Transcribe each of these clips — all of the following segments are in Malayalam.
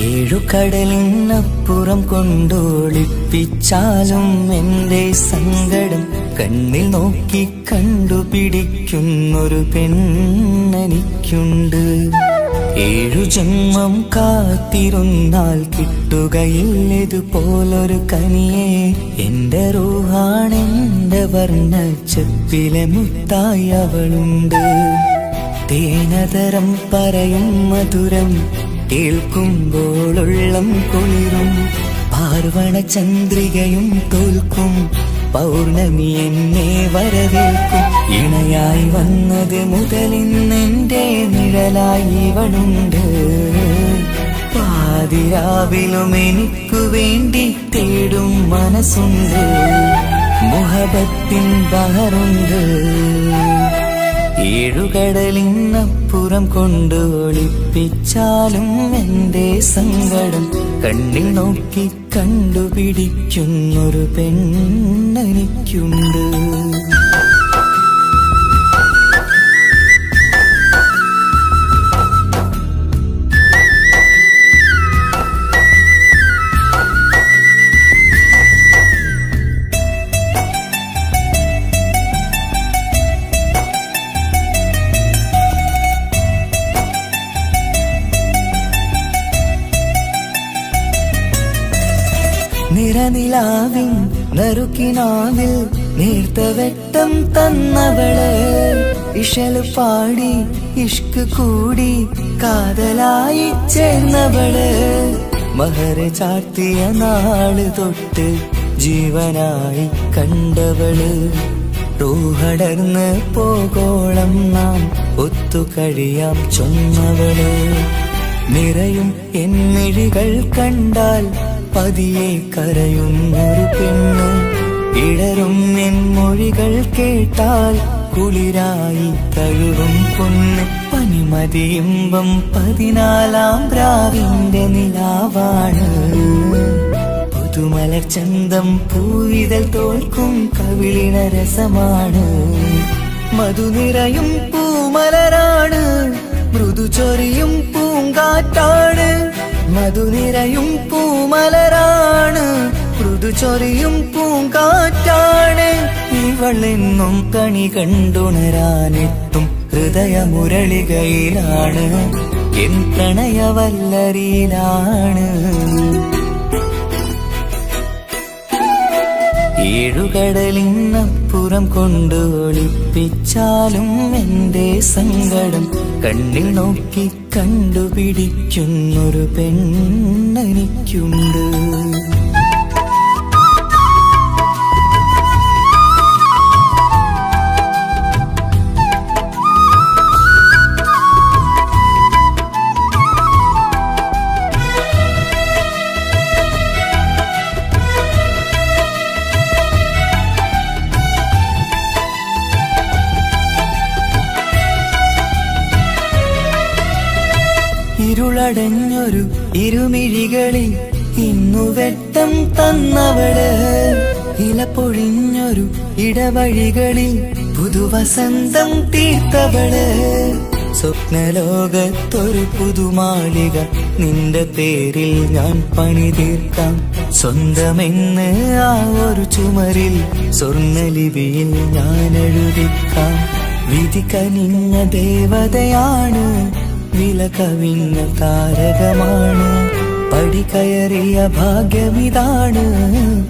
ഏഴു കടലിനപ്പുറം കൊണ്ടൊളിപ്പിച്ചാലും എന്റെ സങ്കടം കണ്ണിൽ നോക്കി കണ്ടുപിടിക്കുന്നൊരു പെണ്ണെനിക്കുണ്ട്. ഏഴു ജന്മം കാത്തിരുന്നാൽ കിട്ടുകയില്ലതുപോലൊരു കനിയെ. എന്റെ റൂഹാണെന്റെ വർണ്ണച്ചെപ്പിലെ മുത്തായി അവളുണ്ട്. തേനതരം പറയും മധുരം കേൾക്കുമ്പോളുള്ളം കുളിരും. പാർവണ ചന്ദ്രികയും തോൽക്കും പൗർണമി എന്നെ വരവേൽക്കും. ഇണയായി വന്നത് മുതലിന്നെന്റെ നിഴലായി ഇവളുണ്ട്. പാതിരാവിലും എനിക്കു വേണ്ടി തേടും മനസ്സുണ്ട്. മുഹബത്തിൻ ബഹറുണ്ട്. ഏഴുകടലിനപ്പുറം കൊണ്ട് ഒളിപ്പിച്ചാലും എന്റെ സങ്കടം കണ്ണിൽ നോക്കി കണ്ടുപിടിക്കുന്നൊരു പെണ്ണെനിക്കുണ്ട്. നിറനിലാവിൻ നറുക്കിനാവിൽ നേർത്ത വെട്ടം തന്നവള്. ഇഷല് പാടി ഇഷ്ക് കൂടി കാതലായി ചേർന്നവള്. മഹർ ചാർത്തിയ നാള് തൊട്ട് ജീവനായി കണ്ടവള്. റൂഹടർന്ന് പോകോളം നാം ഒത്തുകഴിയാം ചൊന്നവള്. നിറയും എന്നിഴികൾ കണ്ടാൽ പതിയെ കരയുന്നൊരു പെണ്ണ്. ഇടരും എൻ മൊഴികൾ കേട്ടാൽ കുളിരായി തഴുകും പൊന്ന്. പനിമതിയിമ്പം 14-ാം രാവിന്റെ നിലാവാണ്. പുതുമലർ ചന്തം പൂവിതൽ തോൽക്കും കവിളിന രസമാണ്. മധുനിറയും പൂമലരാണ്. മൃദു ചൊരിയും പൂങ്കാറ്റാണ്. മധുനിറയും പൂമലരാണ്. മൃദു ചൊരിയും പൂങ്കാറ്റാണ്. ഇവളെന്നും കണി കണ്ടുണരാനെത്തും ഹൃദയമുരളികയിലാണ്. എൻ പ്രണയവല്ലരിയിലാണ്. ഏഴുകടലിനപ്പുറം കൊണ്ട് ഒളിപ്പിച്ചാലും എന്റെ സങ്കടം കണ്ണിൽ നോക്കി കണ്ടുപിടിക്കുന്നൊരു പെണ്ണെനിക്കുണ്ട്. ഇരുളടഞ്ഞൊരു ഇരുമിഴികളിൽ ഇന്നു വെട്ടം തന്നവള്. ഇല പൊഴിഞ്ഞൊരു ഇടവഴികളിൽ പുതുവസന്തം തീർത്തവള്. സ്വപ്നലോകത്തൊരു പുതുമാളിക നിന്റെ പേരിൽ ഞാൻ പണി തീർക്കാം. സ്വന്തമെന്ന് ആ ഒരു ചുമരിൽ സ്വർണ്ണലിപിയിൽ ഞാൻ എഴുതിക്കാം. വിധി കനിഞ്ഞ ദേവതയാണ്. വില കവിഞ്ഞ താരകമാണ്. പടികയറിയ ഭാഗ്യമിതാണ്.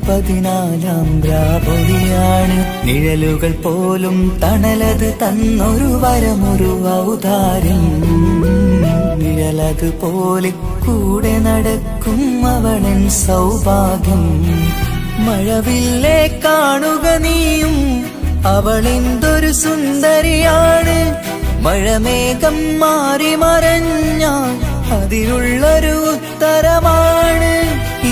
14-ാം രാപൊലിയാണ്. നിഴലുകൾ പോലും തണലത് തന്നൊരു വരമൊരു ഔദാര്യം. നിഴലത് പോലെ കൂടെ നടക്കും അവളൻ സൗഭാഗ്യം. മഴവില്ലേ കാണുക നീയും അവളെന്തൊരു സുന്ദരിയാണ്. മഴമേഘം മാറി മറഞ്ഞാൽ അതിലുള്ളൊരു ഉത്തരമാണ്.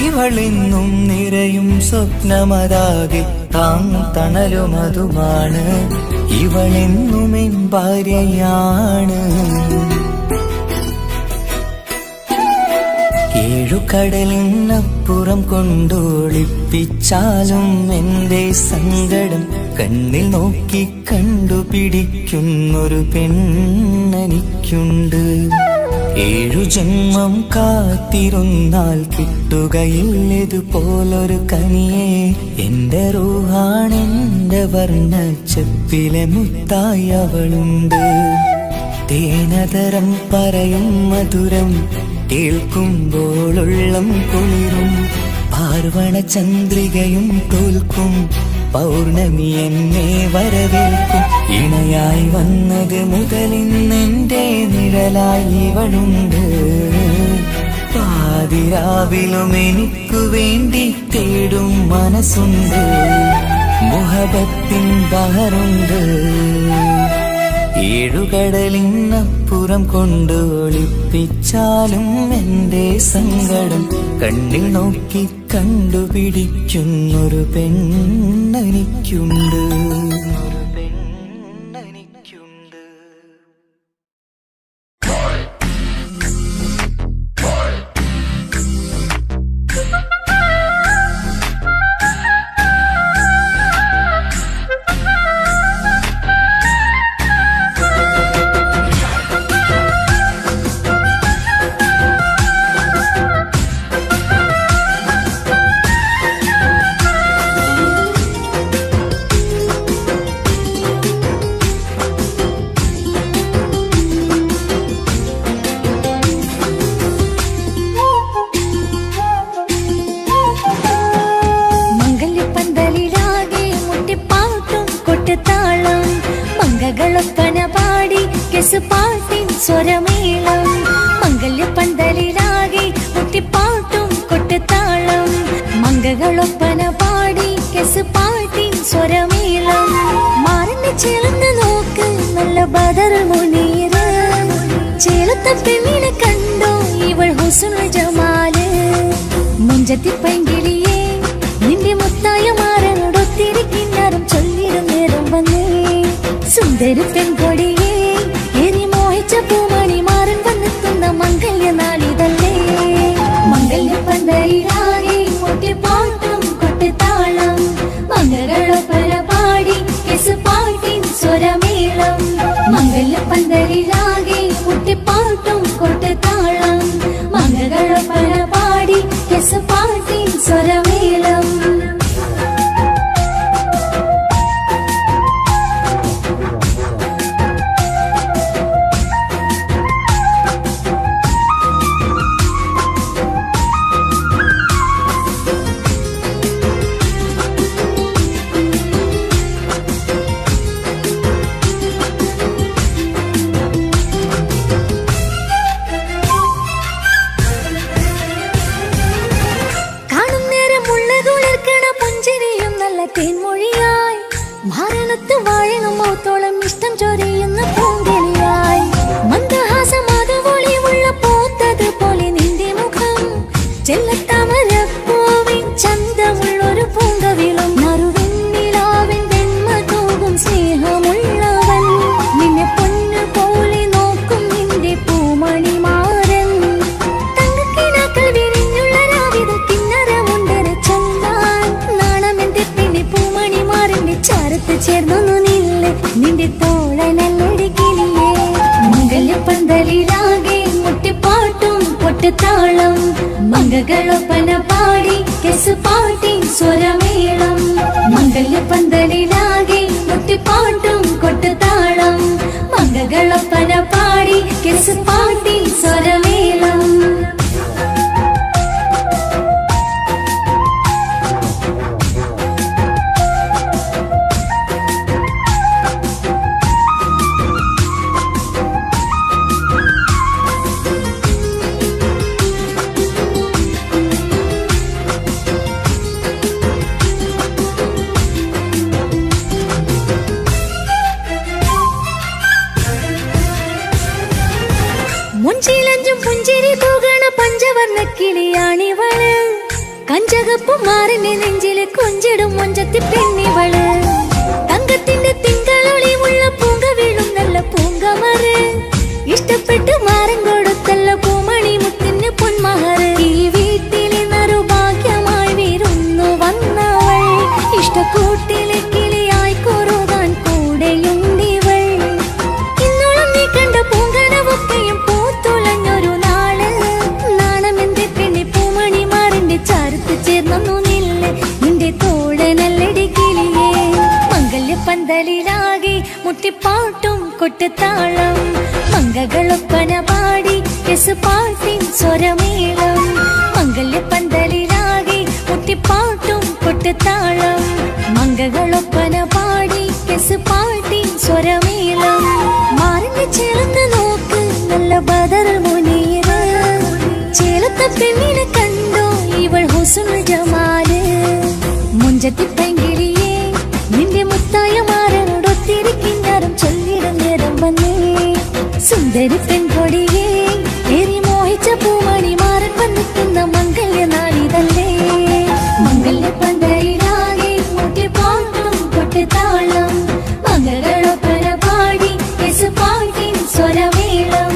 ഇവളെന്നും നിറയും സ്വപ്നമതാകെ താങ്ങും തണലുമതുമാണ്. ഇവളെന്നും എൻ ഭാര്യയാണ്. ഏഴുകടലിനപ്പുറം കൊണ്ടൊളിപ്പിച്ചാലും എന്റെ സങ്കടം കണ്ണിൽ നോക്കി കണ്ടുപിടിക്കുന്നൊരു പെണ്ണെനിക്കുണ്ട്. ഏഴു ജന്മം കാത്തിരുന്നാൽ കിട്ടുകയില്ലതുപോലൊരു കനിയെ. എന്റെ റൂഹാണെന്റെ വർണ്ണച്ചെപ്പിലെ മുത്തായി അവളുണ്ട്. തേനതരം പറയും മധുരം കേൾക്കുമ്പോളുള്ളം കുളിരും. പാർവണ ചന്ദ്രികയും തോൽക്കും പൗർണമി എന്നെ വരവേൽക്കും. ഇണയായി വന്നത് മുതലിന്നെന്റെ നിഴലായി ഇവളുണ്ട്. പാതിരാവിലും എനിക്കു വേണ്ടി തേടും മനസ്സുണ്ട്. മുഹബത്തിൻ ബഹറുണ്ട്. ഏഴുകടലിനപ്പുറം കൊണ്ട് ഒളിപ്പിച്ചാലും എന്റെ സങ്കടം കണ്ണിൽ നോക്കി കണ്ടുപിടിക്കുന്നൊരു പെണ്ണെനിക്കുണ്ട്. മംഗളൊപ്പന പാടി കെസുപാട്ടിൻ സ്വരമേളം. മംഗല്യപ്പന്തലിലാകെ മുട്ടിപ്പാട്ടും കൊട്ടുതാളം. മംഗളൊപ്പന പാടി കെസുപാട്ടിൻ സ്വരമേളം. മാറിന്റെ ചേർന്ന് നോക്ക് നല്ല ബദർ മുനീറ്. ചേലത്ത പെണ്ണിനെ കണ്ടോ ഇവൾ ഹുസ്നുൽ ജമാല്. മുഞ്ചത്തി പൈങ്കിളിയെ നിന്റെ മുത്തായ മാറനോടൊത്തിരി കിന്നാരം ചൊല്ലിടും നേരം വന്നേ. സുന്ദരി പെൺകൊടിയെ എരി മോഹിച്ച പൂമണി മാറൻ വന്നെത്തുന്ന മംഗല്യ നാളിതല്ലേ. മംഗല്യപ്പന്തലിലാകെ മുട്ടിപ്പാട്ടും കൊട്ടുതാളം. മംഗളൊപ്പന പാടി കെസുപാട്ടിൻ സ്വരമേളം. മംഗല്യപ്പന്തലിലാകെ മുട്ടിപ്പാട്ടും കൊട്ടുതാളം. മംഗളൊപ്പന പാടി കെസുപാട്ടിൻ സ്വരമേളം. തേൻമൊഴിയായി മാരണത്ത് വാഴണം മൗത്തോളം ഇഷ്ടം ചൊരിയുന്ന പൂങ്കിളിയായി. മന്ദഹാസമാകവൊളിവുള്ള പോത്തത് പോലെ നിന്റെ മുഖം. ചെല്ലത്താമരപ്പൂവിൻ ചന്തമുള്ളൊരു പൂങ്കവിളും. നറുവെണ്ണിലാവിൻ വെണ്മ തൂകും സ്നേഹമുള്ളവൻ. നിന്നെ പൊന്നു പോലെ നോക്കും നിന്റെ പൂമണി മാറൻ. തങ്കക്കിനാക്കൾ വിരിഞ്ഞുള്ള രാവിത കിന്നരമുണ്ടര ചൊല്ലാൻ. നാണമെന്റെ പൂമണി മാറിന്റെ ചാരത്ത് ചേർന്നു നില്ല് നിന്റെ തോളനല്ലൊരു കിളിയേ. മംഗല്യപ്പന്തലിലാകെ മുട്ടിപ്പാട്ടും കൊട്ടുതാളം. മംഗളൊപ്പന പാടി കെസുപാട്ടിൻ സ്വരമേളം. മംഗല്യപ്പന്തലിലാകെ മുട്ടിപ്പാട്ടും കൊട്ടുതാളം. മംഗളൊപ്പന പാടി കെസുപാട്ടിൻ സ്വരമേളം. മുഞ്ചിലഞ്ചും പുഞ്ചിരി തൂകണ പഞ്ചവർണ്ണ കിളിയാണിവള്. കഞ്ചകപ്പു മാറിന്റെ നെഞ്ചില് കൊഞ്ചിടും മുഞ്ചത്തി പെണ്ണിവള്. തങ്കത്തിന്റെ തിങ്കളൊളിവുള്ള പൂങ്ക വീഴും നല്ല പൂങ്കമറ്. ഇഷ്ടപ്പെട്ട് മാറൻ കൊടുത്തല്ല പൂമണി മുത്തിന് പൊന്മഹറ്. ഈ വീട്ടിലെ നറുഭാഗ്യമായി വിരുന്നു വന്നവൾ. ഇഷ്ടക്കൂട്ടിലെ കിളിയായി കുറുകാൻ കൂടെയുണ്ടിവൾ. ഇന്നോളം നീ കണ്ട പൂങ്കനവൊക്കെയും പൂത്തുളഞ്ഞൊരു കൊട്ടുതാളം മംഗളൊപ്പന പാടി പാട്ടിൻ സ്വരമേളം മംഗല്യപ്പന്തലിലാകെ മുട്ടിപ്പാട്ടും കൊട്ടുതാളം മംഗളൊപ്പന പാടി പാട്ടിൻ സ്വരമേളം മാറിന് ചേർന്ന് നോക്ക് നല്ല ബദർ മുനീറ് ചേലത്തെ പെണ്ണിനെ കണ്ടോ ഇവൾ ഹുസ്നുൽ ജമാല് മുഞ്ചത്തി പെങ്കിളിയേ നിന്റെ മുത്തായ മാറനോടൊത്തിരിക്കിഞ്ഞാരം ചൊല്ലിടും നേരം വന്നേ സുന്ദരി പെൺകൊടിയേ ഏറി മോഹിച്ച പൂമണി മാറൻ വന്നിട്ടുന്ന മംഗല്യ നാളിതല്ലേ മംഗല്യ പന്തലിലാകെ മുട്ടിപ്പാട്ടും കൊട്ടുതാളം മംഗളൊപ്പന പാടി പാട്ടിൻ സ്വരമേളം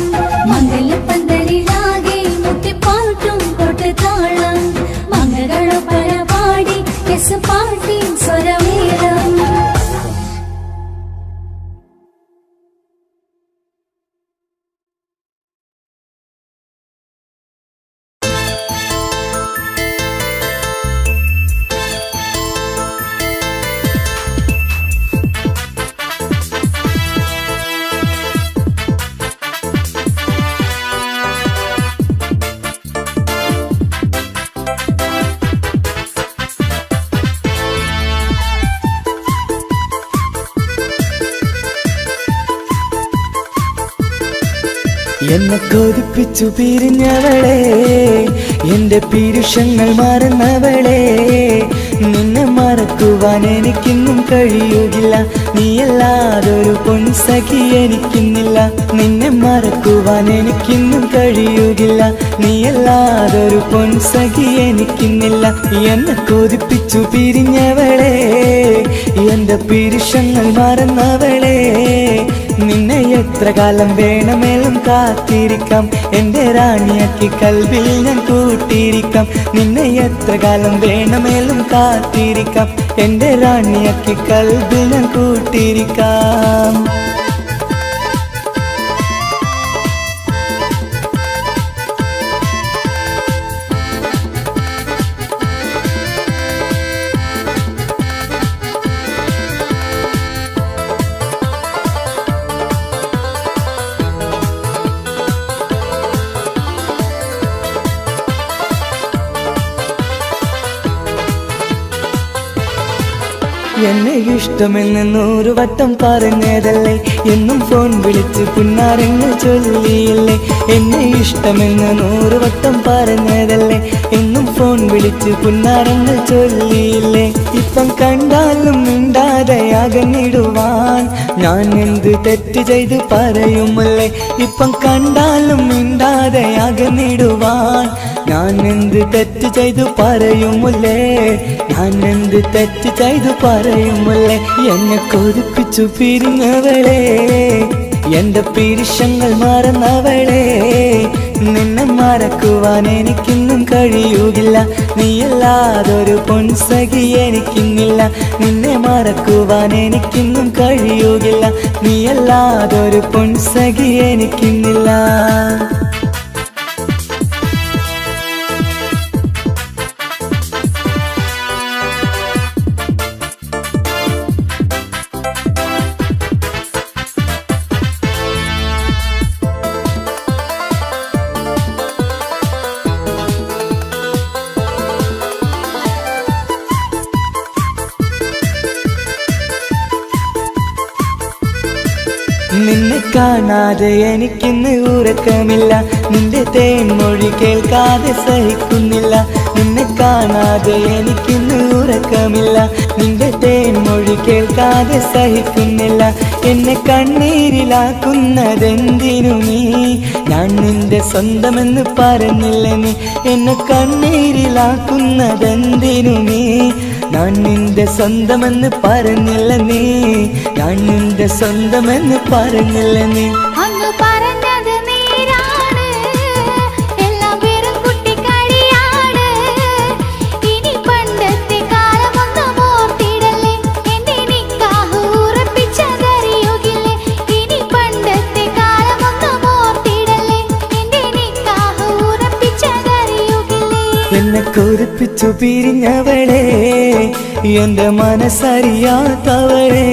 മംഗല്യ പന്തലിലാകെ മുട്ടിപ്പാട്ടും കൊട്ടുതാളം മംഗളൊപ്പന പാടി പാട്ടിൻ സ്വരമേളം എന്നെ കൊതിപ്പിച്ചു പിരിഞ്ഞവളെ എന്റെ പീരുഷങ്ങൾ മറന്നവളെ നിന്നെ മറക്കുവാൻ എനിക്കിന്നും കഴിയുകില്ല നീയല്ലാതൊരു പൊൻസഖി എനിക്കിന്നില്ല നിന്നെ മറക്കുവാൻ എനിക്കിന്നും കഴിയുകില്ല നീയല്ലാതൊരു പൊൻസഖി എനിക്കിന്നില്ല എന്നെ കൊതിപ്പിച്ചു പിരിഞ്ഞവളെ എന്റെ പീരുഷങ്ങൾ മറന്നവളെ നിന്നെ എത്ര കാലം വേണമെങ്കിലും കാത്തിരിക്കാം എന്റെ റാണിയാക്കി കൽവിൽ ഞാൻ കൂട്ടിയിരിക്കാം നിന്നെ എത്ര കാലം വേണമെങ്കിലും കാത്തിരിക്കാം എന്റെ റാണിയാക്കി കൽവിൽ ഞാൻ കൂട്ടിയിരിക്കാം എന്നെ ഇഷ്ടമെന്ന് 100 വട്ടം പറഞ്ഞതല്ലേ എന്നും ഫോൺ വിളിച്ച് പുന്നാരങ്ങൾ ചൊല്ലിയില്ലേ എന്നെ ഇഷ്ടമെന്ന് 100 വട്ടം പറഞ്ഞതല്ലേ എന്നും ഫോൺ വിളിച്ച് പുന്നാരങ്ങൾ ചൊല്ലിയില്ലേ ഇപ്പം കണ്ടാലും മിണ്ടാതെ അകന്നിടുവാൻ ഞാൻ എന്ത് തെറ്റ് ചെയ്ത് പറയുമല്ലേ ഇപ്പം കണ്ടാലും മിണ്ടാതെ അകന്നിടുവാൻ ഞാൻ എന്ത് തെറ്റ് ചെയ്തു പറയുമല്ലേ ഞാൻ എന്ത് തെറ്റ് ചെയ്തു പറയുമല്ലേ എന്നെ കൊതിപ്പിച്ചു പിരിഞ്ഞവളെ എന്റെ പീരുഷങ്ങൾ മറന്നവളെ നിന്നെ മറക്കുവാൻ എനിക്കിന്നും കഴിയുകില്ല നീയല്ലാതൊരു പൊൻസഖി എനിക്കിന്നില്ല നിന്നെ മറക്കുവാൻ എനിക്കിന്നും കഴിയുകില്ല നീയല്ലാതൊരു പൊൻസഖി എനിക്കിന്നില്ല നിന്നെ കാണാതെ എനിക്കിന്ന് ഉറക്കമില്ല നിന്റെ തേൻമൊഴി കേൾക്കാതെ സഹിക്കുന്നില്ല നിന്നെ കാണാതെ എനിക്കിന്ന് ഉറക്കമില്ല നിന്റെ തേൻമൊഴി കേൾക്കാതെ സഹിക്കുന്നില്ല എന്നെ കണ്ണീരിലാക്കുന്നതെന്തിനു നീ ഞാൻ നിന്റെ സ്വന്തമെന്ന് പറഞ്ഞില്ല നീ എന്നെ കണ്ണീരിലാക്കുന്നതെന്തിനു നീ ഞാൻ നിന്റെ സ്വന്തമെന്ന് പറഞ്ഞില്ല നീ ഞാൻ നിന്റെ സ്വന്തമെന്ന് പറഞ്ഞില്ല നീ അങ്ങ് പറഞ്ഞത് നേരാണ് എല്ലാം വെറും കുട്ടിക്കളിയാണ് ഇനി പണ്ടത്തെ കാലമൊന്നും ഓർത്തിടല്ലേ എന്റെ നിക്കാഹ് ഉറപ്പിച്ചതറിയുകില്ലേ ഇനി പണ്ടത്തെ കാലമൊന്നും ഓർത്തിടല്ലേ എന്റെ നിക്കാഹ് ഉറപ്പിച്ചതറിയുകില്ലേ എന്നെ കൊതിപ്പിച്ചു പിരിഞ്ഞവളെ എന്റെ മനസ്സറിയാത്തവളെ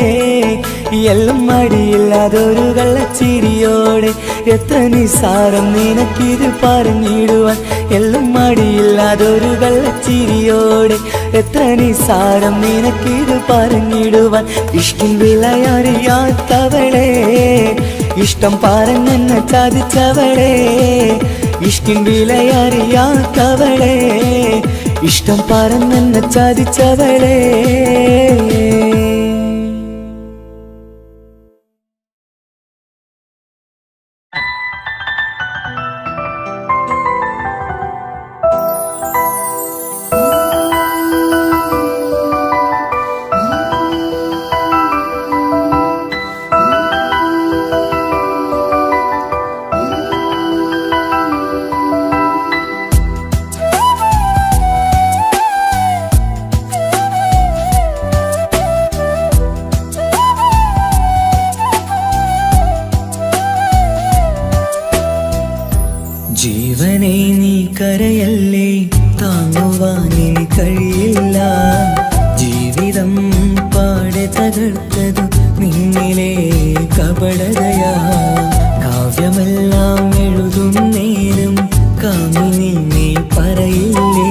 എല്ലാം മടിയില്ലാതൊരു കള്ളച്ചിരിയോടെ എത്ര നിസാരം നിനക്കിത് പറഞ്ഞിടുവാൻ എല്ലാം മടിയില്ലാതൊരു കള്ളച്ചിരിയോടെ എത്ര നിസാരം നിനക്കിത് പറഞ്ഞിടുവാൻ ഇഷ്ടിൻ വിലയറിയാത്തവളെ ഇഷ്ടം പറഞ്ഞെന്നെ ചതിച്ചവളെ ഇഷ്ടിൻ വിലയറിയാത്തവളെ ഇഷ്ടം പറഞ്ഞെന്നെ ചതിച്ചവളെ ജീവനെ നീ കരയല്ലേ താങ്ങുവാനിനി കഴിയില്ല ജീവിതം പാടെ തകർത്തതു നിന്നിലെ കപടതയാ കാവ്യമെല്ലാം എഴുതും നേരം കാമിനി നീ പറയില്ലേ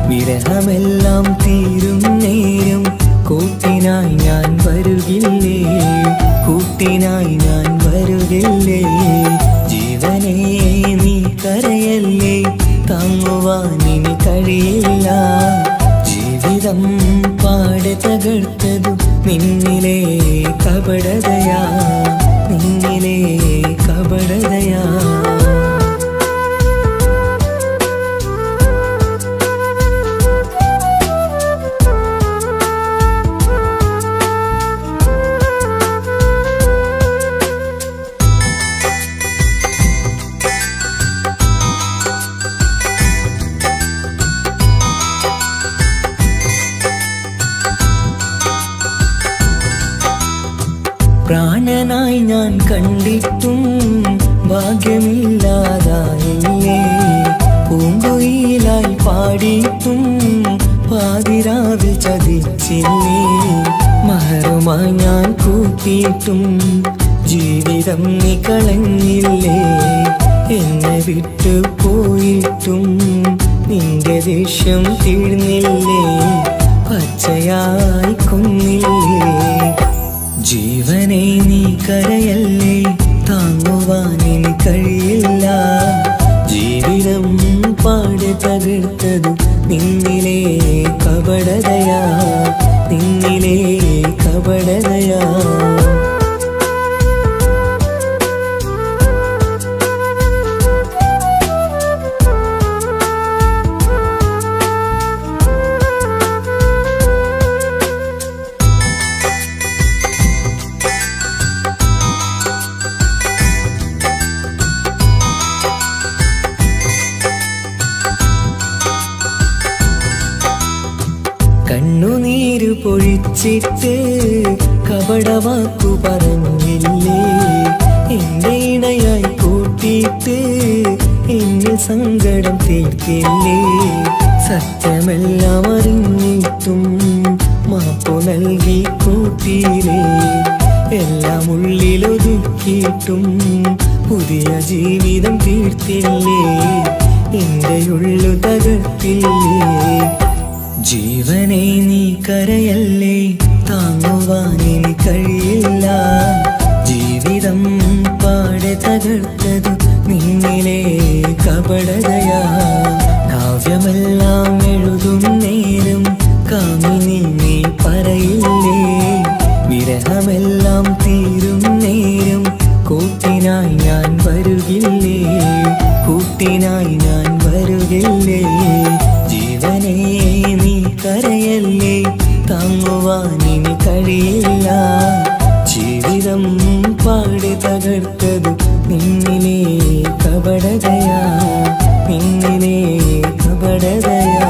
വിരഹമെല്ലാം തീരും നേരം കൂട്ടിനായി ഞാൻ വരുകില്ലേ കൂട്ടിനായി ഞാൻ വരുകില്ലേ ജീവനേ നീ കരയല്ലേ താങ്ങുവാനിനി കഴിയില്ല ജീവിതം പാടെ തകർത്തതു നിന്നിലെ കപടതയാ നിന്നിലെ കപടതയാ പ്രാണനായി ഞാൻ കണ്ടിട്ടും ഭാഗ്യമില്ലാതായില്ലേ പൂങ്കുയിലായി പാടിയിട്ടും പാതിരാവിൽ ചതിച്ചില്ലേ മഹറുമായി ഞാൻ കൂട്ടിയിട്ടും ജീവിതം നീ കളഞ്ഞില്ലേ എന്നെ വിട്ടു പോയിട്ടും നിന്റെ ദേഷ്യം തീർന്നില്ലേ പച്ചയായി കൊന്നില്ലേ ജീവനെ നീ കരയല്ലേ താങ്ങുവാനിനി കഴിയില്ല ജീവിതം പാടെ തകർത്തതു നിന്നിലെ കപടതയാ നിന്നിലെ കപടതയാ കണ്ണുനീര് പൊഴിച്ചിട്ട് കപടവാക്കു പറഞ്ഞില്ലേ എന്റെ ഇണയായി കൂട്ടിയിട്ട് എന്നിൽ സങ്കടം തീർക്കില്ലേ സത്യമെല്ലാം അറിഞ്ഞിട്ടും മാപ്പു നൽകി കൂട്ടിയില്ലേ എല്ലാം ഉള്ളിലൊതുക്കിയിട്ടും പുതിയ ജീവിതം തീർത്തില്ലേ എന്റെ ഉള്ളു തകർത്തില്ലേ ജീവനെ നീ കരയല്ലേ താങ്ങുവാനിനി കഴിയില്ല ജീവിതം പാടെ തകർത്തതു നിന്നിലെ കപടതയാ കാവ്യമെല്ലാം എഴുതും നേരം കാമിനി നീ പറയില്ലേ വിരഹമെല്ലാം തീരും നേരം കൂട്ടിനായി ഞാൻ വരുകില്ലേ കൂട്ടിനായി ഞാൻ വരുകില്ലേ ജീവനേ നീ കരയല്ലേ താങ്ങുവാനിനി കഴിയില്ല ജീവിതം പാടെ തകർത്തതു നിന്നിലെ കപടതയാ നിന്നിലെ കപടതയാ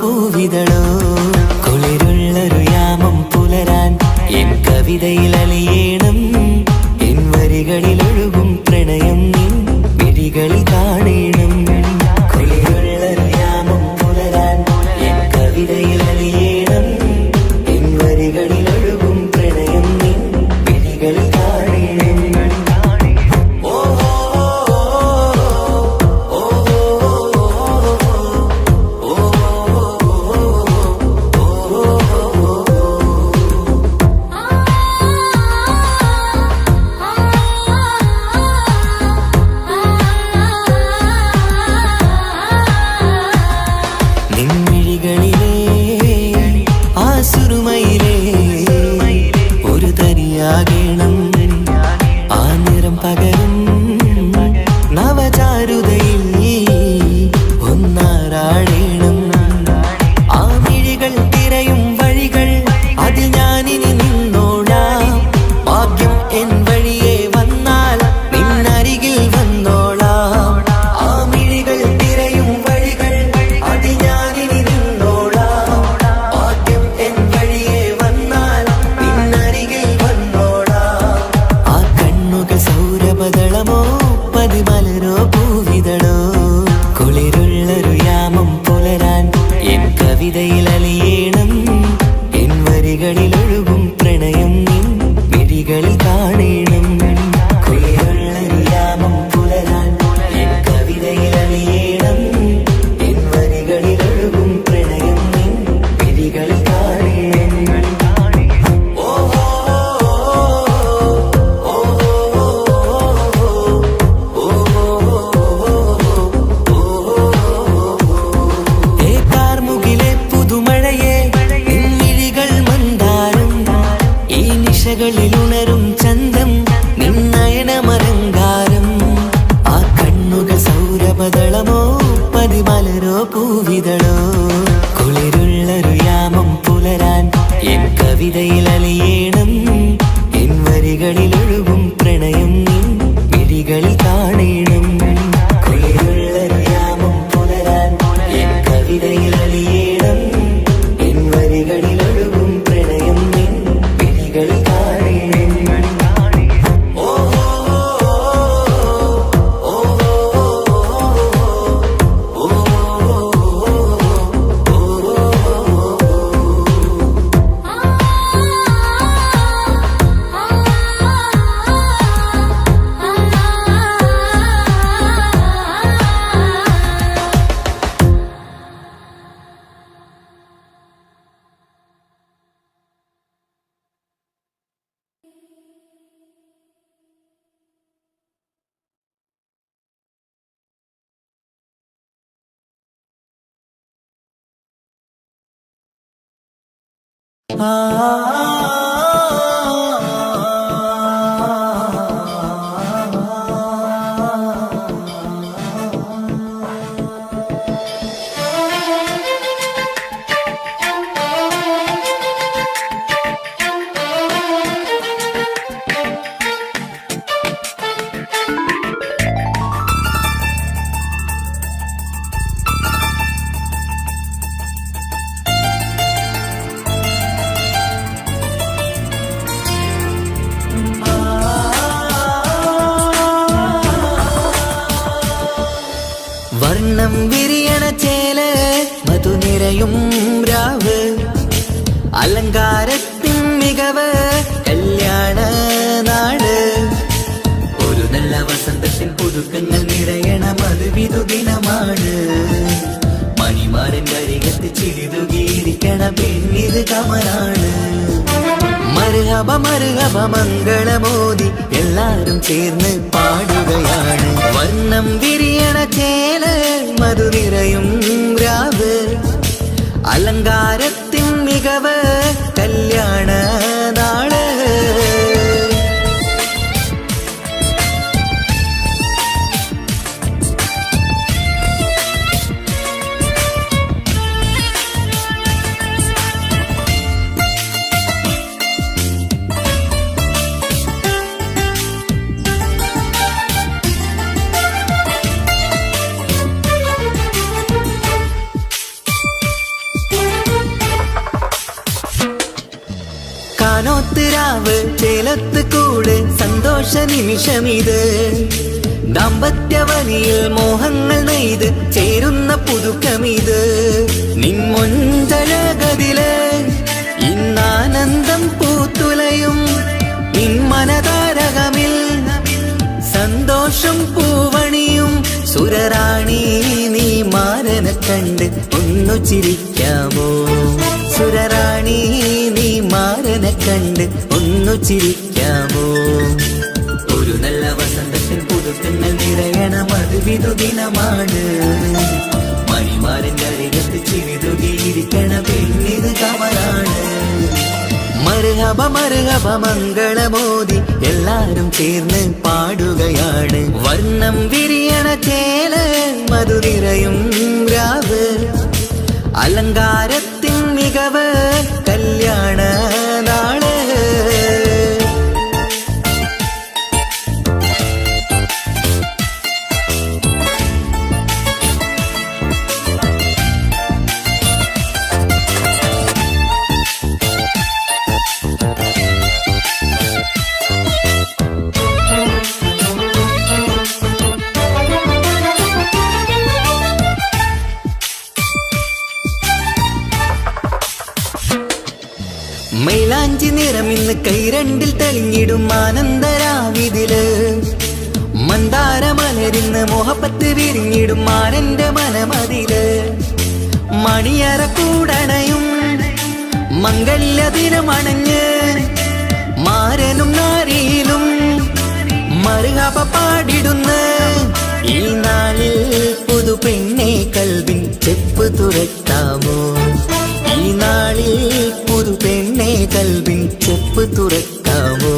പൂവിതളോ കുളിരുള്ളൊരു യാമം പുലരാൻ എൻ കവിതയിൽ അലിയേണം എൻ വരികളിലൊഴുകും പ്രണയം നിൻ മിഴികളിൽ കാണേണം കുളിരുള്ളൊരു യാമം പുലരാൻ എൻ കവിതയിൽ അലിയേണം എൻ വരികളിലൊഴുകും പ്രണയം നിൻ മിഴികളിൽ കാണേണം നിൻമിഴികളിലെ ആ സുറുമയിലെ ഒരു തരിയാകണം ആ നിറം പകരും നവചാരുതയിൽ ഒന്നാറാടേണം ആ മിഴികൾ തിരയും വഴികൾ അതിൽ ഞാനിനി നിന്നോളാം ഭാഗ്യം എൻ വഴിയെ വന്നാൽ നിന്നരികിൽ വന്നോളാം ആ മിഴികൾ തിരയും വഴികൾ അതിൽ ഞാനിനി നിന്നോളാം ഭാഗ്യം എൻ വഴിയെ വന്നാൽ നിന്നരികിൽ വന്നോളാം ആ കണ്ണുകൾ സൗരഭദളമോ പതിമലരോ പൂവിതളോ കുളിരുള്ളൊരു യാമം പുലരാൻ എൻ കവിതയിൽ അലിയേണം എൻ വരികളിലൊഴുകും പ്രണയം നിൻ മിഴികളിൽ കാണേണം കുളിരുള്ളൊരു യാമം പുലരാൻ എൻ കവിതയിൽ അലിയേണം എൻ വരികളിലൊഴുകും പ്രണയം നിൻ മിഴികളിൽ കാണേണം കാർമുകിലെ പുതുമഴയെ നിൻമിഴികൾ മന്ദാരം ഈ നിശകളിൽ ഉണരും ചന്തം നിന്നയനമലങ്കാരം ആ കണ്ണുകൾ സൗരഭദളമോ പതിമലരോ പൂവിതളോ കുളിരുള്ളൊരു യാമം പുലരാൻ എൻ കവിതയിൽ അലിയേണം എൻ വരികളിലൊഴുകും പ്രണയം നിൻ മിഴികളിൽ കാണേണം കുളിരുള്ളൊരു യാമം പുലരാൻ എൻ കവിതയിൽ അലിയേണം എൻ വരികളിലൊഴുകും പ്രണയം നിൻ മിഴികളിൽ കാണേണം വർണ്ണം വിരിയണ ചേല് മധുനിരയും രാവ് അലങ്കാരത്തിൻ മികവ് കല്യാണ നാട് ഒരു നല്ല വസന്തത്തിൻ പുതുക്കങ്ങൾ നിറയണ മധുവിധു ദിനമാണ് മണിമാരന്റെ അരികത്ത് ചിരിതുകിയിരിക്കണ പെണ്ണിത് കമലാണ് മർഹബ മർഹബ മംഗളമോദി എല്ലാരും ചേർന്ന് പാടുകയാണ് വർണ്ണം വിരിയണ ചേല് മധുനിരയും രാവ് അലങ്കാരത്തിൻ മികവ് കല്യാണ നാള് മാനത്ത് രാവ് ചേലത്ത് കൂട് സന്തോഷ നിമിഷമിത് ദാമ്പത്യവനിയിൽ മോഹങ്ങൾ നെയ്ത് ചേരുന്ന പുതുക്കമിത് നിൻമൊഞ്ചഴകതില് ഇന്നാനന്ദം പൂത്തുലയും നിൻ മനതാരകമിൽ സന്തോഷം പൂവണിയും സുരറാണി നീ മാരനെ കണ്ട് ഒന്നു ചിരിക്കാമോ സുരറാണി നീ മാരനെ കണ്ട് ഒന്നു ചിരിക്കാമോ ഒരു നല്ല വസന്തത്തിൽ പുതുക്കങ്ങൾ നിറയണം അത് വിധുദിനമാണ് മണിമാരന്റെ അരികത്ത് ചിരിതുകിയിരിക്കണ പെണ്ണിത് കമലാണ് മർഹബ മർഹബ മംഗളമോദി എല്ലാരും ചേർന്ന് പാടുകയാണ് വർണ്ണം വിരിയണ ചേല മധുരിറയും രാവ് അലങ്കാരത്തിൻ മികവ് കല്യാണ നാള് മൈലാഞ്ചി നിറമിന്ന് കൈരണ്ടിൽ തെളിഞ്ഞിടും ആനന്ദരാവിതില് മന്ദാരമലരിന്ന് മോഹപ്പത്ത് വിരിഞ്ഞിടും മാനന്റെ മനമതില് മണിയറ കൂടണയും മംഗല്യ ദിനമണഞ്ഞ് മാരനും നാരിയിലും മറുകപ പാടിടുന്ന ഈ നാളിൽ പുതു പെണ്ണെ കൽവിൻ ചെപ്പ് തുറക്കാമോ ഈ നാളിൽ പുതു പെണ്ണെ കൽവിൻ ചെപ്പ് തുറക്കാമോ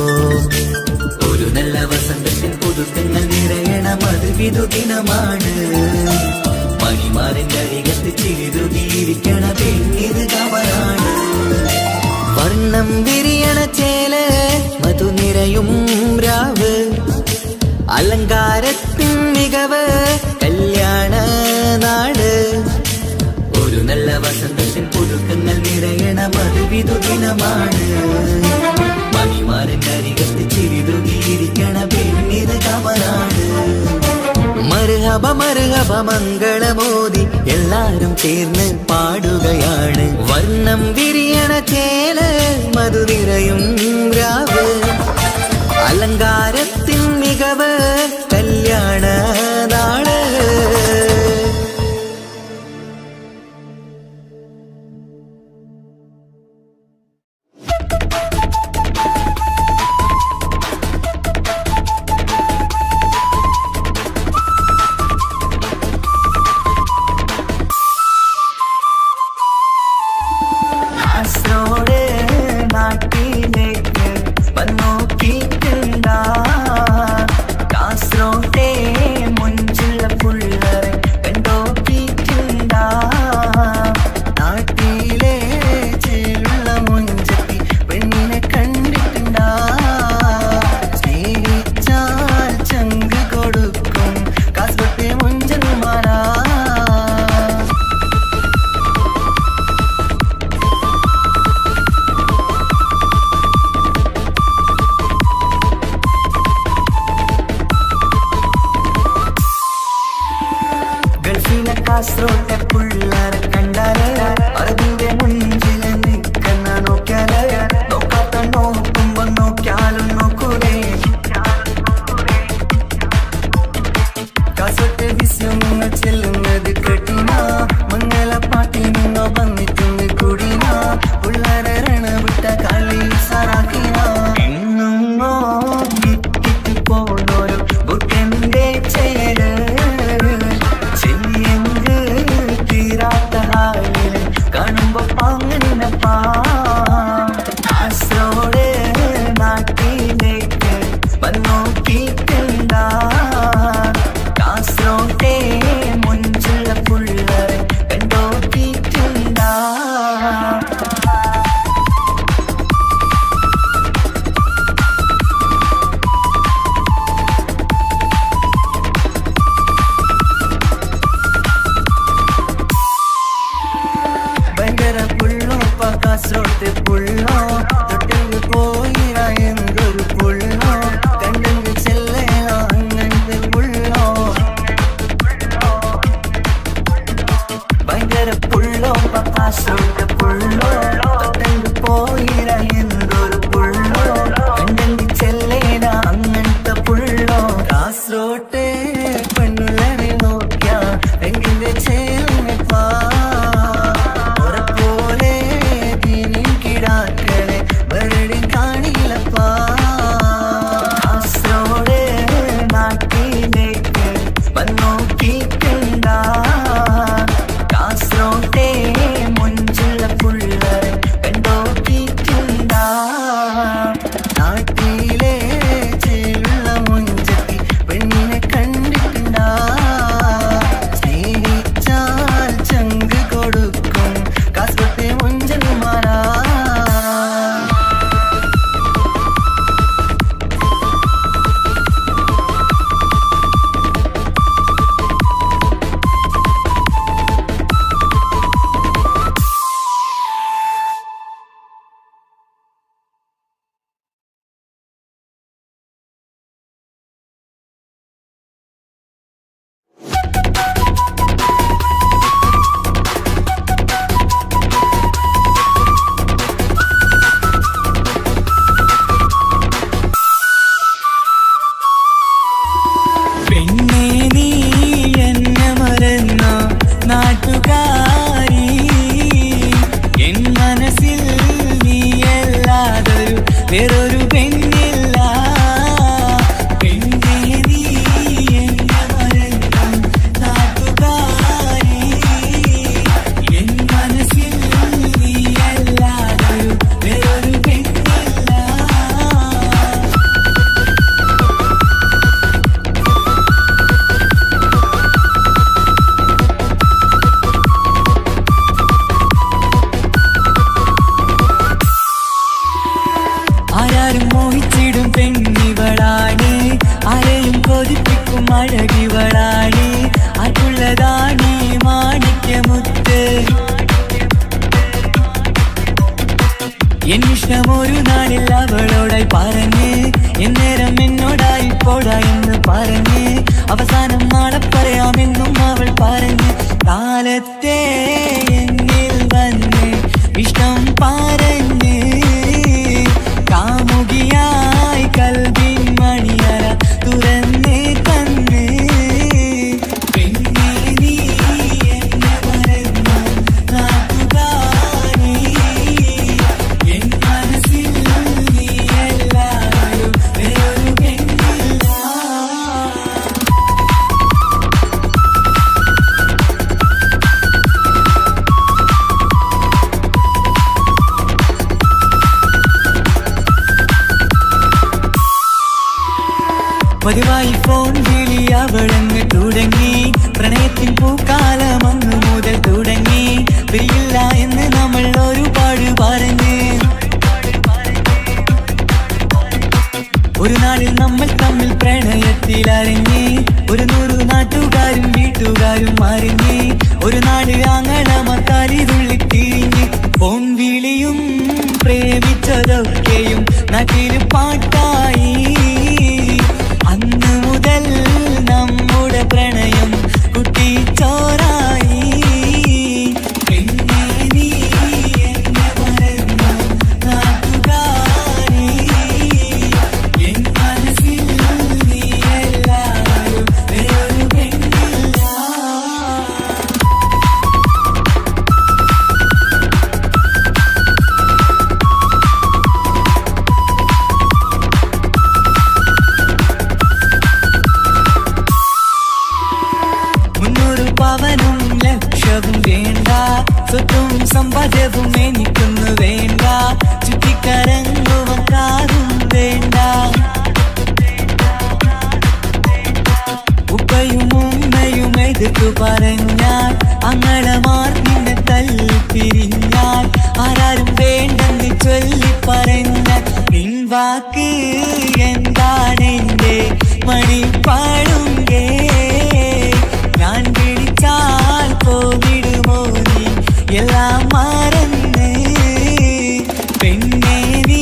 ഒരു നല്ല വസന്തത്തിൽ പുതുക്കങ്ങൾ നിറയണം അത് വിധുദിനമാണ് മണിമാരന്റെ അരികത്ത് ചിരിതുകിയിരിക്കണ പെണ്ണിത് കമലാണ് വർണ്ണം വിരിയണ ചേല മധു നിറയും രാവ് അലങ്കാരത്തിൻ മികവ് കല്യാണ നാട് ഒരു നല്ല വസന്തത്തിൽ പുതുക്കങ്ങൾ നിറയണം അത് വിധുദിനമാണ് മണിമാരന്റെ അരികത്ത് ചിരിതുകിയിരിക്കണ പെണ്ണിത് കമലാണ് മർഹബ മർഹബ മംഗളമോദി എല്ലാരും ചേർന്ന് പാടുകയാണ് വർണ്ണം വിരിയണ ചേല മധുരിറയും രാവ് അലങ്കാരത്തിൻ മികവ് കല്യാണ നാള് നാട്ടിലേക്ക് വന്നോക്കിട്ടുണ്ടാ കാസറോട്ടെ മുഞ്ചുള്ള പുള്ളറെ കണ്ടോക്കിട്ടുണ്ടാ നാട്ടിലെ ചേലുള്ള മുഞ്ചത്തി പെണ്ണിനെ കണ്ടിട്ടുണ്ടാ സ്നേഹിച്ചാൽ ചങ്ക് കൊടുക്കും കാസറോട്ടെ മുഞ്ചന്മാരാ കാസറോട്ടെ പുള്ളറെ കണ്ടാല് അതിന്റെ മുഞ്ചില് നിൽക്കുന്ന നോക്കിയാല് നോക്കാത്ത നോക്കുമ്പോ നോക്കിയാലും നോക്കൂലേ കാസറോട്ടെ വിസ്യം നിങ്ങൾ ചെല്ലുന്നത് കെട്ടിന മംഗളപ്പാട്ടിൽ നിന്നോ വന്നിട്ടുണ്ട് കുടിന പുള്ളറെ രണ വിട്ട കളി സാറാക്കിന എന്നും നോക്കിട്ട് പോണോരു ബുക്കന്റെ ചേര് കാണുമ്പോ പാങ്ങനപ്പാ കാസറോട് നാട്ടിലേക്ക് വന്നോക്കിട്ടുണ്ടാ കാസറോട്ടെ മുഞ്ചുള്ള പുള്ളറെ കണ്ടോക്കിട്ടുണ്ടാ കാസറോട്ടെ പുള്ളോ തൊട്ടിൽ പോയിരാ എന്തൊരു പുള്ളോ കണ്ടെങ്കിൽ ചെല്ലേലാ അങ്ങനത്തെ പുള്ളോ ഭയങ്കര പുള്ളോ കാസർഗോഡ് പുള്ളോ കണ്ടെങ്കിൽ പോയിരാ എന്തൊരു പുള്ളോ കണ്ടെങ്കിൽ ചെല്ലേലാ അങ്ങനത്തെ പുള്ളോ കാസർഗോട്ടെ പെണ്ണുള്ളവരെ നോക്കിയാ എങ്കിന്റെ ചേർന്നിപ്പാ ഉറപ്പോലെ ദീനിൻ കിടാക്കളെ വെറുതെ കാണില്ലപ്പാ കാസർഗോഡ് നാട്ടിലേക്ക് വന്നോക്കിക്കണ്ട കാസർഗോട്ടെ മുഞ്ചുള്ള പുള്ളരെ കണ്ടോക്കിക്കണ്ട നാട്ടിലെ ചേലുള്ള മുഞ്ചത്തി പെണ്ണിനെ കണ്ടിട്ടുണ്ട സ്നേഹിച്ചാൽ ചങ്ക് കൊടുക്കും കാസർഗോട്ടെ മുഞ്ചന്മാരാ പെണ്ണേ നീ എന്നെ മറന്ന നാട്ടുകാരി എൻ മനസ്സിൽ നീയല്ലാതൊരു വേറൊരു പെണ്ണില്ല പെണ്ണേ നീ എന്നെ മറന്ന നാട്ടുകാരി എൻ മനസ്സിൽ നീയല്ലാതൊരു വേറൊരു പെണ്ണില്ല ആരാരും മോഹിച്ചിടും പെണ്ണിവളാണ് ആരെയും കൊതിപ്പിക്കും അഴകിവളാണ് അതുള്ളതാണ് മാണിക്യമുത്ത് എന്നിഷ്ടം ഒരു നാളിൽ അവളോടായി പറഞ്ഞ് എന്നേരം എന്നോടായി പോടാ എന്ന് പറഞ്ഞ് അവസാനം നാളെ പറയാമെന്നും അവൾ പറഞ്ഞ് കാലത്തെ എന്നിൽ വന്ന് ഇഷ്ടം പറഞ്ഞ് കാമുകിയായി കൽവിൻ മണിയറ തുറന്ന് തന്ന് പെണ്ണേ നീ എന്നെ മറന്ന നാട്ടുകാരി എൻ മനസ്സിൽ നീയല്ലാതൊരു വേറൊരു പെണ്ണില്ല പതിവായി ഫോൺ വിളി അവളങ്ങ് തുടങ്ങി പ്രണയത്തിൻ പൂക്കാലം അന്ന് മുതൽ തുടങ്ങി പിരിയില്ല എന്ന് നമ്മൾ ഒരുപാട് പറഞ്ഞ് ഒരു നാളിൽ നമ്മൾ തമ്മിൽ പ്രണയത്തിൽ അറിഞ്ഞ് ഒരു 100 നാട്ടുകാരും വീട്ടുകാരും അറിഞ്ഞ് ഒരു നാട് ആങ്ങളമക്കാരി തുള്ളിത്തിരിഞ്ഞ് ഫോൺ വിളിയും പ്രേമിച്ചതൊക്കെയും നാട്ടിൽ പാട്ടായി അന്ന് മുതൽ നമ്മുടെ പ്രണയം കുട്ടിച്ചോറായി പെണ്ണേ നീ എന്നെ മറന്ന നാട്ടുകാരി എൻ മനസ്സിൽ നീയല്ലാതൊരു വേറൊരു പെണ്ണില്ല പവനും ലക്ഷവും വേണ്ട സ്വത്തും സമ്പാദ്യവും എനിക്കൊന്നു വേണ്ട ചുറ്റിക്കറങ്ങുവാൻ കാറും വേണ്ട ഉപ്പയും ഉമ്മയും എതിർത്തു പറഞ്ഞാൽ അങ്ങളമാർ നിന്നെ തല്ലിപ്പിരിഞ്ഞാൽ ആരാരും വേണ്ടെന്ന് ചൊല്ലി പറഞ്ഞാൽ പിൻവാക്ക് എന്താണെന്റെ മണിപ്പാടുങ്കേ ഞാൻ വിളിച്ചാൽ പോവിടുമോ നീ എല്ലാം മറന്ന് പെണ്ണേ നീ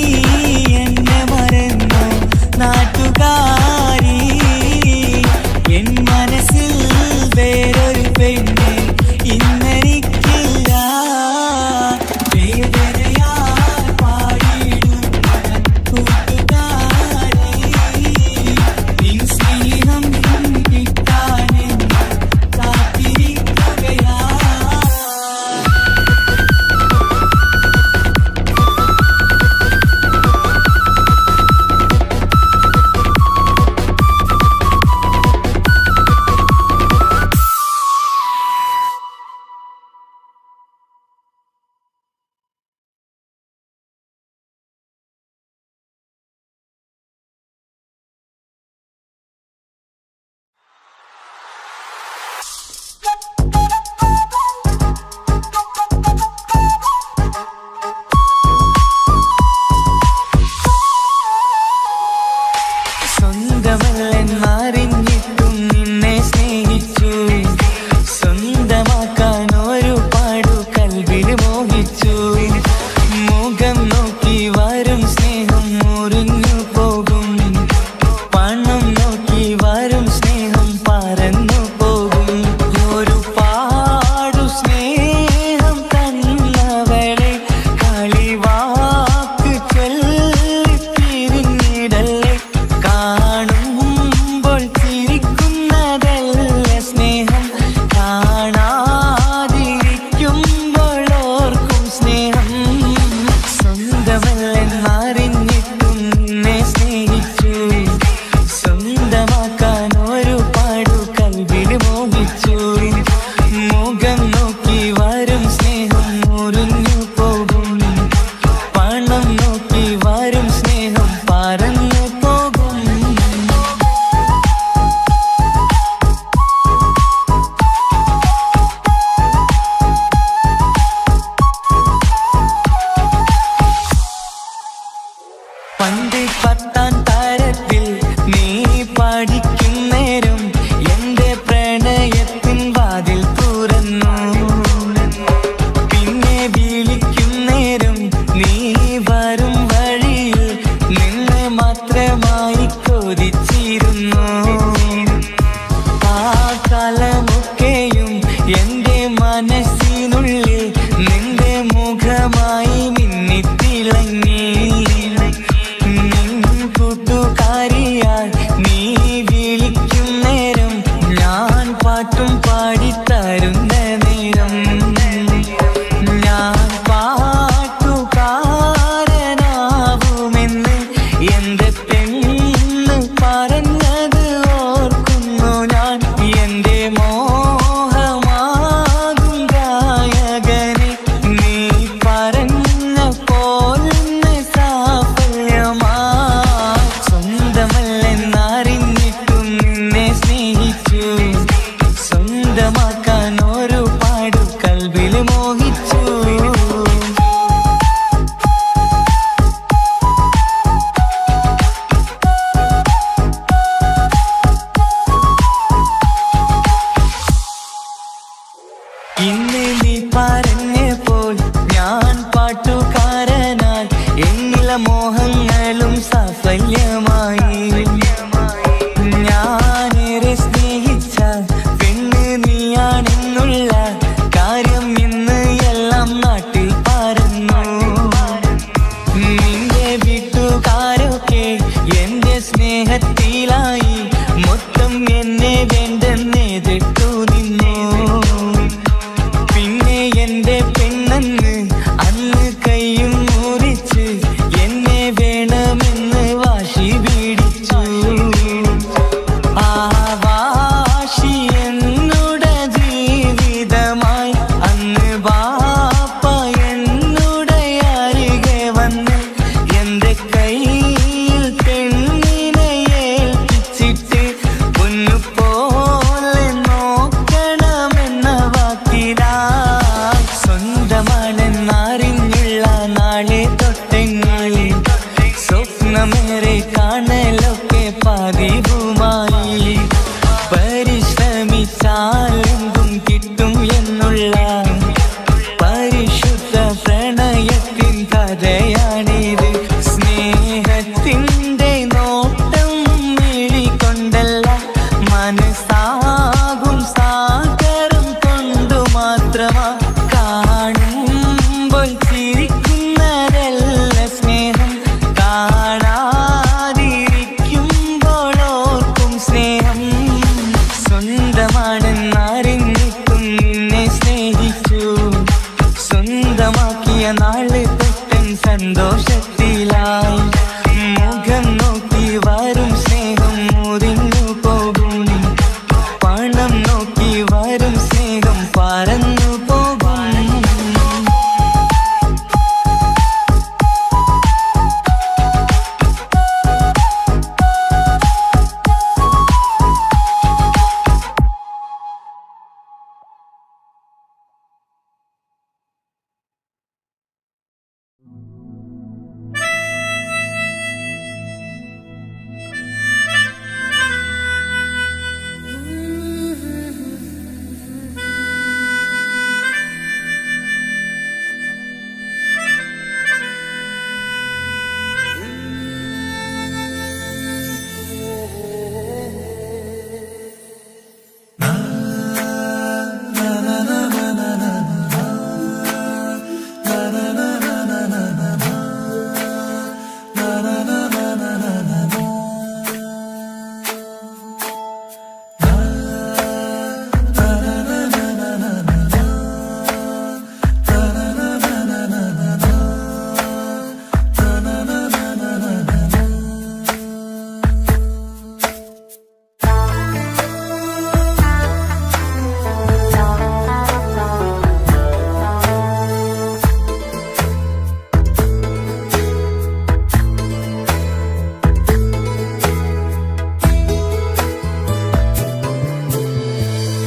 മുഖമായി മിന്നിത്തിളങ്ങി കൂട്ടുകാരിയാൽ നീ വിളിക്കും നേരം ഞാൻ പാട്ടും പാടിത്തരുന്ന നേരം ഞാൻ പാട്ടുകാരനാവുമെന്ന് എന്റെ പെണ്ണ് പറഞ്ഞത് ഓർക്കുന്നു ഞാൻ. എന്റെ മോഹമാകും ഗായകനെ നീ പറഞ്ഞ പോലൊന്ന് സാഫല്യമാ. സ്വന്തമല്ലെന്നറിഞ്ഞിട്ടും നിന്നെ സ്നേഹിച്ചു, സ്വന്തമാക്കാൻ ഒരുപാട് കൽബിൽ മോഹിച്ചു. ഇന്ന് നീ പറഞ്ഞപ്പോൾ ഞാൻ പാട്ടുകാരനായി, എന്നിലെ മോഹങ്ങളും സാഫല്യമായി. ഞാനേറെ സ്നേഹിച്ച പെണ്ണ് നീയാണെന്നുള്ള കാര്യം ഇന്ന് എല്ലാം നാട്ടിൽ പറഞ്ഞു. നിന്റെ വീട്ടുകാരൊക്കെ എന്റെ സ്നേഹത്തിലായി, മൊത്തം എന്നെ വേണ്ടെന്നെതിർത്തു നിന്നു. പിന്നെ എന്റെ പെണ്ണെന്ന് അന്ന് കൈയും മുറിച്ച് എന്നെ വേണമെന്ന് വാശി പിടിച്ചു. ആ വാശി എന്നുടെ ജീവിതമായി. അന്ന് ബാപ്പ എന്നുടെ അരികെ വന്ന് എന്റെ കയ്യിൽ പെണ്ണിനെ ഏൽപ്പിച്ചിട്ട് പൊന്നുപോലെ നോക്കണമെന്ന വാക്കിലാ. സ്വന്തമാണെന്നറിഞ്ഞുള്ള നാളെ തൊട്ടെങ്ങളിൽ സ്വപ്നമേറെ കാണലൊക്കെ പതിവുമായി. പരിശ്രമിച്ചാൽ എന്തും കിട്ടും എന്നുള്ള പരിശുദ്ധ പ്രണയത്തിൻ കഥയാണിത്. സ്നേഹത്തിൻ്റെ നോട്ടം മിഴികൊണ്ടല്ല, മനസ്സാകും സാഗരം കൊണ്ടു മാത്രമാ. കാണുമ്പോൾ ചിരിക്കുന്നതല്ല സ്നേഹം, കാണാതിരിക്കുമ്പോൾ ഓർക്കും സ്നേഹം. സ്വന്തമാണെന്നറിഞ്ഞിട്ടും നിന്നെ സ്നേഹിച്ചു, സ്വന്തമാക്കിയ നാള് തൊട്ടൻ സന്തോഷത്തിലായി. മുഖം നോക്കി വരും സ്നേഹം മുറിഞ്ഞു പോകും, പണം നോക്കി വരും സ്നേഹം പറന്നു പോകും.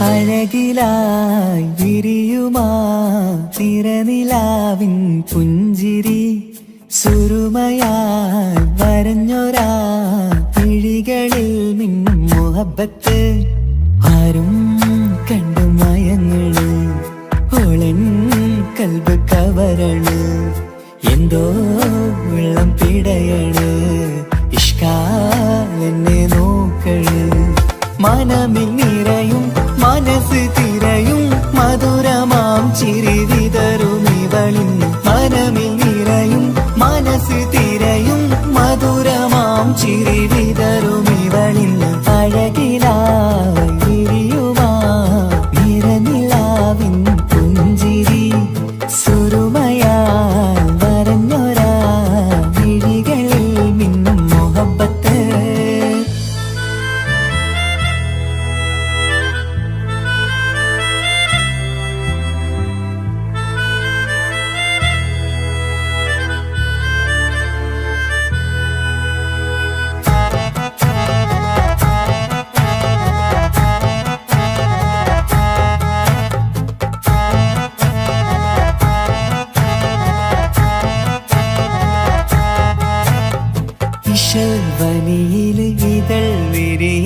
അഴകിലായി വിരിയുമാ തിരനിലാവിൻ പുഞ്ചിരി, സുരുമയായി വരഞ്ഞൊരാ കിഴികളിൽ മിന്നും മുഹബത്ത്. ആരും കണ്ടു മയങ്ങള്, ഓളൻ കൽബ് കവരണ്. എന്തോ വെള്ളം പിടയണ്, ഇഷ്കാലെന്നെ നോക്കള്. മനമിൽ നിറയും മനസ്സ് തിരയും മധുരമാം ചിരി വിതറും ഇവളിൻ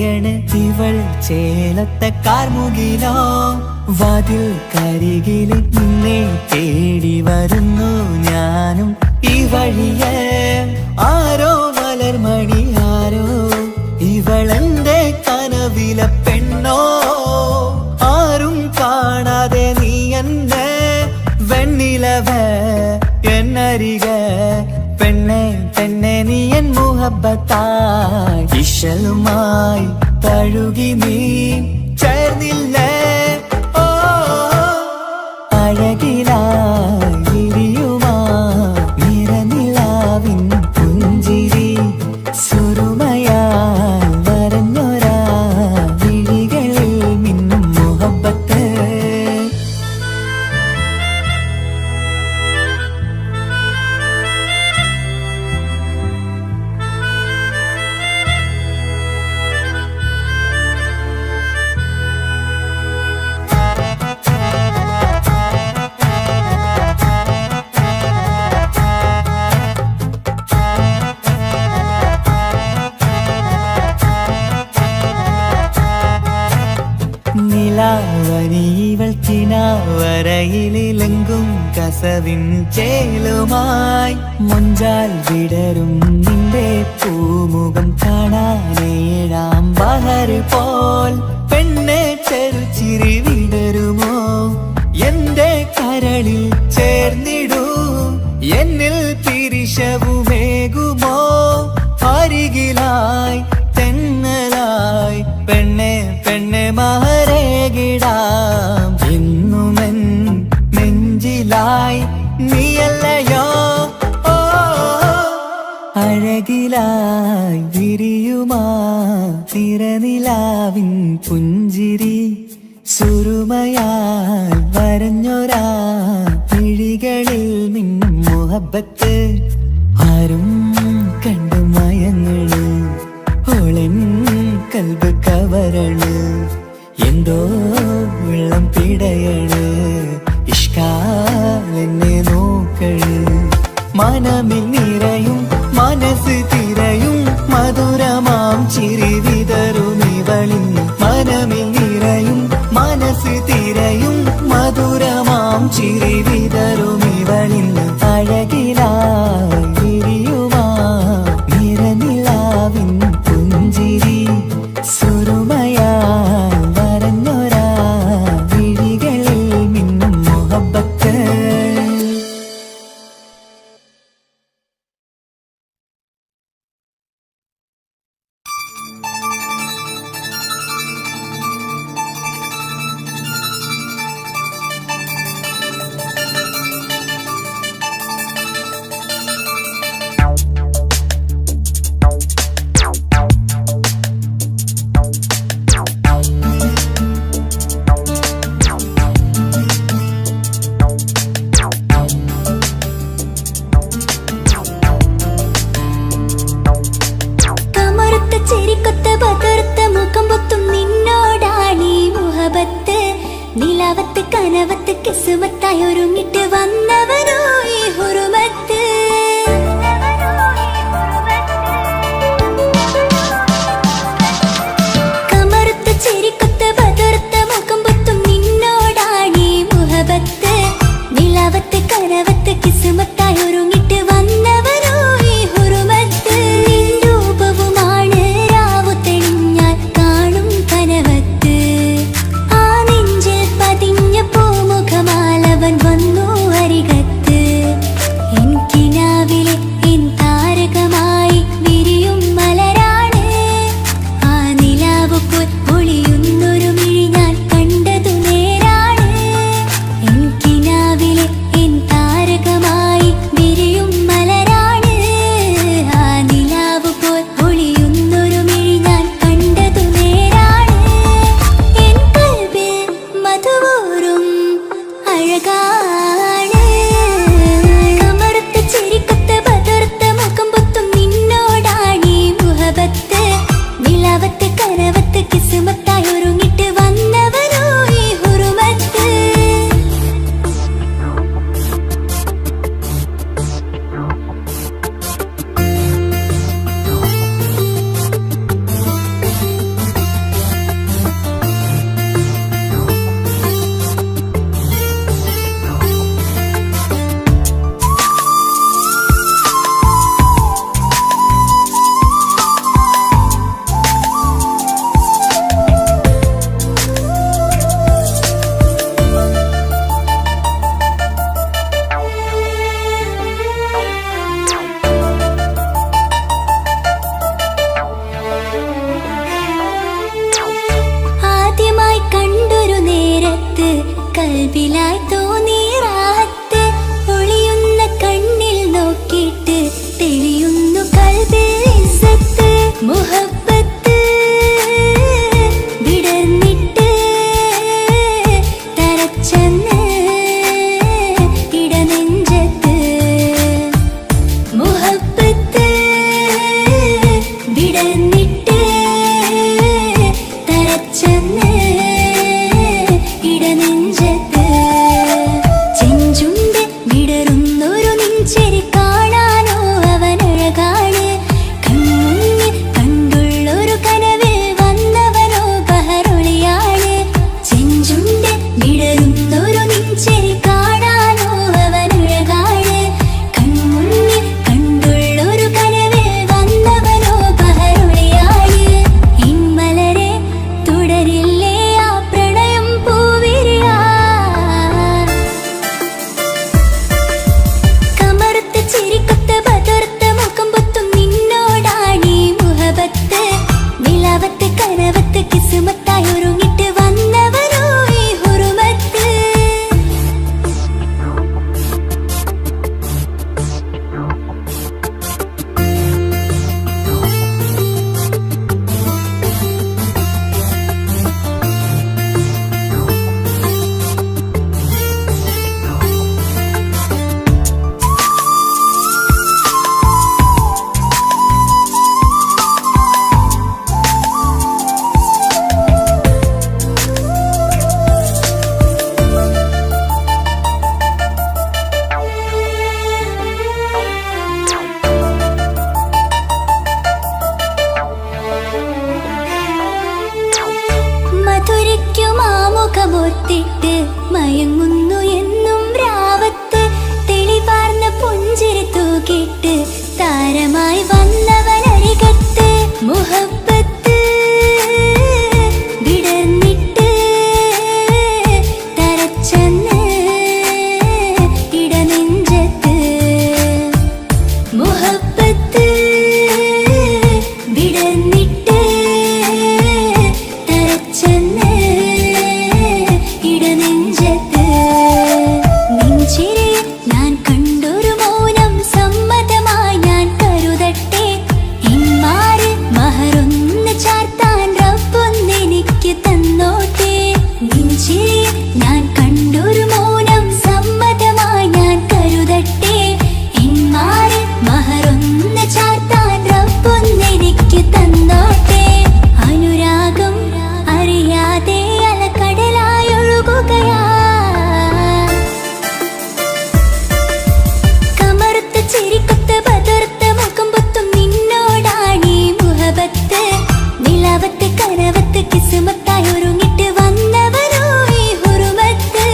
തിരയണ് ഇവൾ ചേലത്ത കാർമുകിലോ വാതിൽ കരികിൽ നിന്നെ തേടി വരുന്നു ഞാനും ഈ വഴിയെ ആരോ മലർമണി ആരോ ഇവളെന്റെ കനവിലെ പെണ്ണോ ആരും കാണാതെ നീ എന്നെ വെണ്ണിലവ എന്നരിക പെണ്ണെ പെണ്ണെ നീ എൻ മുഹബത്തായി ഇശലുമായി തഴുകി നീ ചേർന്നില്ലേ ഓ അഴകിലായി വിരിയുമാ നിറനിലാവിൻ പുഞ്ചിരി സുറുമയാൽ വരഞ്ഞൊരാ വിഴികളിൽ മിന്നും മുഹബത്ത് നിലാവനിവൾ കിനാവരയിലെങ്കും കസവിൻ ചേലുമായി മുഞ്ചാൽ വിടരും നിന്റെ പൂമുഖം കാണാനേഴാം ബഹർ പോൽ പെണ്ണെ ചെറുചിരി വിടരുമോ എന്റെ കരളിൽ ചേർന്നിടൂ എന്നിൽ തിരിശവുമേകുമോ അരികിലായി തെന്നലായി പെണ്ണെ പെണ്ണെ മഹരേകിടാം എന്നുമെൻ നെഞ്ചിലായി നീയല്ലയോ ഓ അഴകിലായി വിരിയുമാ തിരനിലാവിൻ പുഞ്ചിരി സുറുമയാൽ വരഞ്ഞൊരാ വിഴികളിൽ മിന്നും മുഹബത്ത് ആരും കണ്ടു മയങ്ങള് ഓളൻ കൽബ് കവരണ് എന്തോ വെള്ളം പിടയണ് ഇഷ്കാലെന്നെ നോക്കള് മനമിൽ നിറയും മനസ്സ് തിരയും മധുരമാം ചിരി വിതറും ഇവളിൻ മനമിൽ നിറയും മനസ്സ് തിരയും മധുരമാം ചിരി വിതറും ഇവളിൻ അഴകിലായി വിരിയുമാ നിറനിലാവിൻ പുഞ്ചിരി സുറുമയാൽ വരഞ്ഞൊരാ വിഴികളിൽ മിന്നും മുഹബത്ത് നിലാവത്ത് കനവത്ത് കിസുമത്തായി ഒരുങ്ങിട്ട് വന്നവനോ ഈ ഹുറുമത്ത് കമറുത്ത ചിരിക്കൊത്ത ബദറുത്ത മുഖം പൊത്തും നിന്നോടാണീ മുഹബത്ത് നിലാവത്ത് കനവത്ത് കിസുമത്തായി ഒരുങ്ങിട്ട് വന്നവനോ ഈ ഹുറുമത്ത് രൂപവുമാണ് രാവു തെളിഞ്ഞാൽ കാണും കനവത്ത് പൂമുഖമാലവൻ വന്നു കൽവിലായി തോന്നി റാഹത്ത് ഒളിയുന്ന കണ്ണിൽ നോക്കിയിട്ട് തെളിയുന്നു കൽബിൽ ഇസ്സത്ത് മുഹബ്ബത്ത് വിടർന്നിട്ട് തരച്ചെന്ന് ഇടനെഞ്ചത്ത് മുഹബ്ബത്ത് വിടർന്നിട്ട് തരച്ചെന്ന് ഇടനെഞ്ചത്ത് ചെഞ്ചുണ്ട് വിടരുന്നൊരു നെഞ്ചരി കാണാനോ അവനഴകാണ് കൺമുന്നിൽ കണ്ടുള്ളൊരു കനവിൽ വന്നവനോ ബഹറൊളിയാണ് ചെഞ്ചുണ്ട് വിടരുന്നൊരു നെഞ്ചരി കാണാനോ അവനഴകാണ് കൺമുന്നിൽ കണ്ടുള്ളൊരു കനവിൽ വന്നവനോ ബഹറൊളിയാണ് ഇൻമലരെ തുടരില്ലേ ആ പ്രണയം പൂവിരിയാ കമറുത്ത ചിരിക്കൊത്ത ബദർത്ത മുഖം പൊത്തും നിന്നോടാണീ മുഹബത്ത് നിലാവത്ത് കനവത്ത് കിസ്മത്തായി ഒരുങ്ങിട്ട് വന്നവനോ ഈ ഹുറുമത്ത് മധുരിക്കുമാമുഖമോർത്തിട്ട് മയങ്ങുന്നു എന്നും രാവത്ത് തെളിവാർന്ന പുഞ്ചിരി തൂക്കിട്ട് താരമായി വന്നവനരികത്ത് മുഹബ്ബത്ത് വിടർന്നിട്ട് തരച്ചെന്ന് ഇടനെഞ്ചത്ത് മുഹബ്ബത്ത് വിടർന്നിട്ട് തരച്ചെന്ന് ഇടനെഞ്ചത്ത് നെഞ്ചിരിയിൽ ഞാൻ കണ്ടൊരു മൗനം സമ്മതമായി ഞാൻ കരുതട്ടെ ഇന്മാരിൽ മഹറൊന്ന് ചാർത്താൻ റബ്ബൊന്നെനിക്ക് തന്നോട്ടെ നെഞ്ചിരിയിൽ ഞാൻ കണ്ടൊരു മൗനം സമ്മതമായി ഞാൻ കരുതട്ടെ ഇന്മാരിൽ മഹറൊന്ന് ചാർത്താൻ റബ്ബൊന്നെനിക്ക് തന്നോട്ടെ അനുരാഗം അറിയാതെ അലക്കടലായി ഒഴുകുകയാ കമറുത്ത ചിരിക്കൊത്ത ബദർത്ത മുഖം പൊത്തും നിന്നോടാണീ മുഹബത്ത് നിലാവത്ത് കനവത്ത് കിസ്മത്തായി ഒരുങ്ങിട്ട് വന്നവനോ ഈ ഹുറുമത്ത്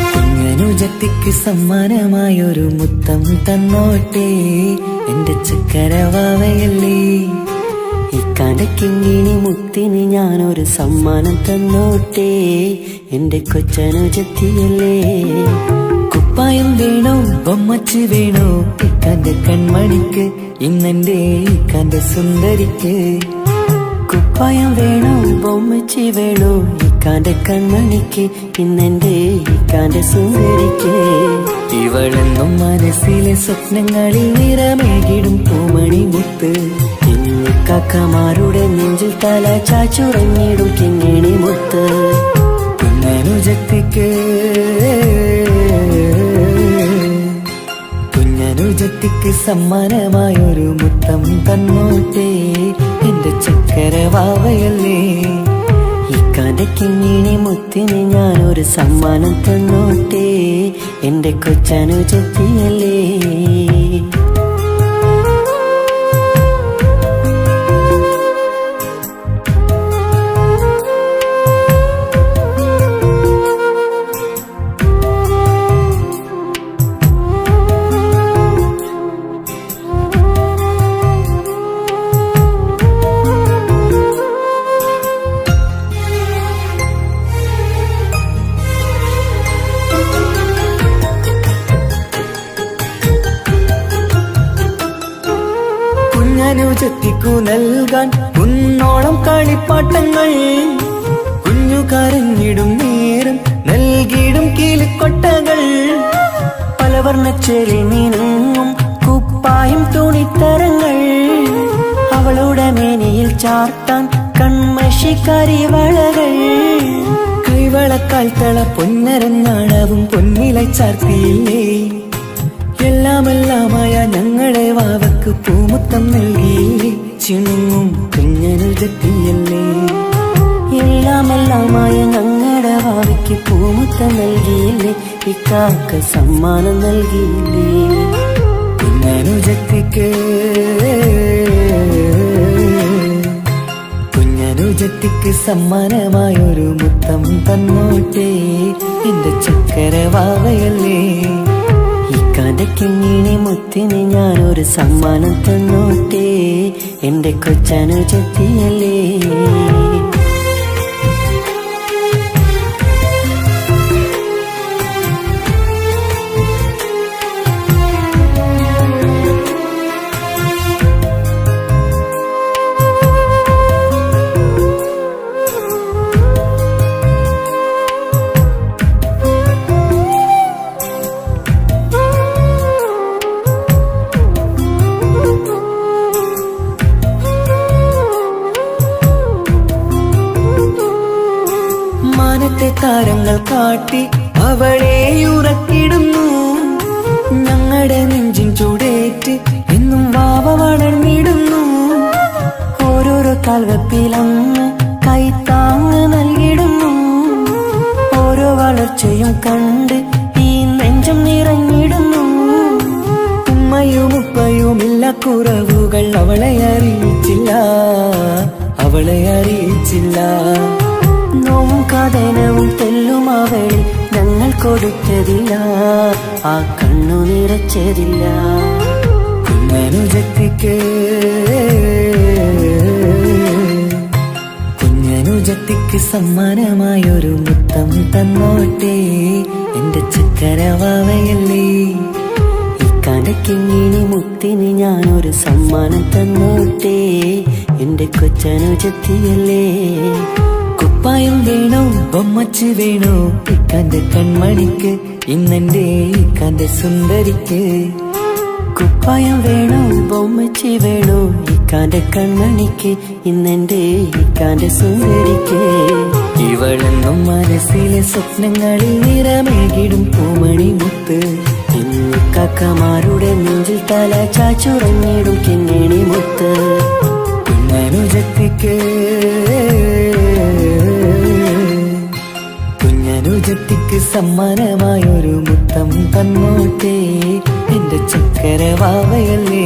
കുഞ്ഞനുജത്തിക്ക് സമ്മാനമായൊരു മുത്തം തന്നോട്ടെ എന്റെ ചക്കരവാവയല്ലേ ഇക്കാന്റെ കിങ്ങിണി മുത്തിന് ഞാനൊരു സമ്മാനം തന്നോട്ടെ എന്റെ കൊച്ചനുജത്തിയല്ലേ കുപ്പായം വേണോ ബൊമ്മച്ച് വേണോ ഇക്കാന്റെ കൺമണിക്ക് ഇന്നെന്റെ ഇക്കാന്റെ സുന്ദരിക്ക് കുപ്പായം വേണോ ബൊമ്മച്ചി വേണോ ഇക്കാന്റെ കൺമണിക്ക് ഇന്നെന്റെ ഇക്കാന്റെ സുന്ദരിക്ക് ഇവളെന്നും മനസ്സിലെ സ്വപ്നങ്ങളിൽ നിറമേകിടും പൂമണി മുത്ത് കാക്കമാരുടെ നെഞ്ചിൽ തല ചാച്ചുറങ്ങിടും കിങ്ങിണി മുത്ത് കുഞ്ഞനുജത്തിക്ക് കുഞ്ഞനുജത്തിക്ക് സമ്മാനമായൊരു മുത്തം തന്നോട്ടെ എന്റെ ചക്കരവാവയല്ലേ ഇക്കാന്റെ കിങ്ങിണി മുത്തിന് ഞാനൊരു സമ്മാനം തന്നോട്ടെ എന്റെ കൊച്ചനുജത്തിയല്ലേ എനിക്കു നൽകാൻ കുന്നോളം കളിപ്പാട്ടങ്ങൾ. കുഞ്ഞു കരഞ്ഞിടും നേരം നൽകിയിടും കീലിക്കൊട്ടകൾ. പലവർണ്ണച്ചേലിൽ മീനും കുപ്പായും തുണിത്തരങ്ങൾ. അവളുടെ മേനിയിൽ ചാർത്താൻ കൺമഷിക്കാരി വളകൾ. കൈവളക്കാൽ തള പൊന്നരഞ്ഞാണവും പൊന്നില ചാർത്തിയില്ലേ. എല്ലാമെല്ലാമായ ഞങ്ങളെ വാവക്ക് പൂമുത്തം നൽകിയില്ലേ. ചിണുങ്ങും കുഞ്ഞനുജത്തിയല്ലേ. എല്ലാമെല്ലാമായ ഞങ്ങളുടെ ഭാവിക്ക് പൂമുത്തം നൽകിയില്ലേ. ഇക്കാക്ക സമ്മാനം നൽകിയില്ലേ. കുഞ്ഞനുജത്തിക്ക് കുഞ്ഞനുജത്തിക്ക് സമ്മാനമായൊരു മുത്തം തന്നോട്ടെ എന്റെ ചക്കര വാവയല്ലേ. ഇക്കാന്റെ കിങ്ങിണി മുത്തിന് ഞാനൊരു സമ്മാനം തന്നോട്ടെ എന്റെ കൊച്ചനുജത്തിയല്ലേ. മാനത്തെ താരങ്ങൾ കാട്ടി അവളെ ഉറക്കിടുന്നു. ഞങ്ങളുടെ നെഞ്ചിൻ ചൂടേറ്റ് എന്നും വാവ വളർന്നിടുന്നു. ഓരോരോ കാൽവെപ്പിലങ്ങ് കൈത്താങ്ങ് നൽകിടുന്നു. ഓരോ വളർച്ചയും കണ്ട് ഈ നെഞ്ചം നിറഞ്ഞിടുന്നു. ഉമ്മയും ഉപ്പയുമില്ല കുറവുകൾ അവളെ അറിയിച്ചില്ല, അവളെ അറിയിച്ചില്ല. നോവും കഥനവും തെല്ലും അവളിൽ ഞങ്ങൾ കൊടുത്തതില്ല. ആ കണ്ണു നിറച്ചതില്ല. കുഞ്ഞനുജത്തിക്ക് കുഞ്ഞനുജത്തിക്ക് സമ്മാനമായൊരു മുത്തം തന്നോട്ടെ എന്റെ ചക്കര വാവയല്ലേ. ഇക്കാന്റെ കിങ്ങിണി മുത്തിന് ഞാനൊരു സമ്മാനം തന്നോട്ടെ എന്റെ കൊച്ചനുജത്തിയല്ലേ. കുപ്പായം വേണോ ബൊമ്മച്ച് വേണോ ഇക്കാന്റെ കൺമണിക്ക് ഇന്നെന്റെ ഇക്കാന്റെ സുന്ദരിക്ക്. കുപ്പായം വേണോ ബൊമ്മച്ചി വേണോ ഇക്കാന്റെ കൺമണിക്ക് ഇന്നെന്റെ ഇക്കാന്റെ സുന്ദരിക്ക്. ഇവളെന്നും മനസ്സിലെ സ്വപ്നങ്ങളിൽ നിറമേകിടും പൂമണി മുത്ത്. ഇന്നിക്കാക്കമാരുടെ നെഞ്ചിൽ തല ചാച്ചുറങ്ങിടും കിങ്ങിണി മുത്ത്. കുഞ്ഞനുജത്തിക്ക് കുഞ്ഞനുജത്തിക്ക് സമ്മാനമായൊരു മുത്തം തന്നോട്ടെ എന്റെ ചക്കര വാവയല്ലേ.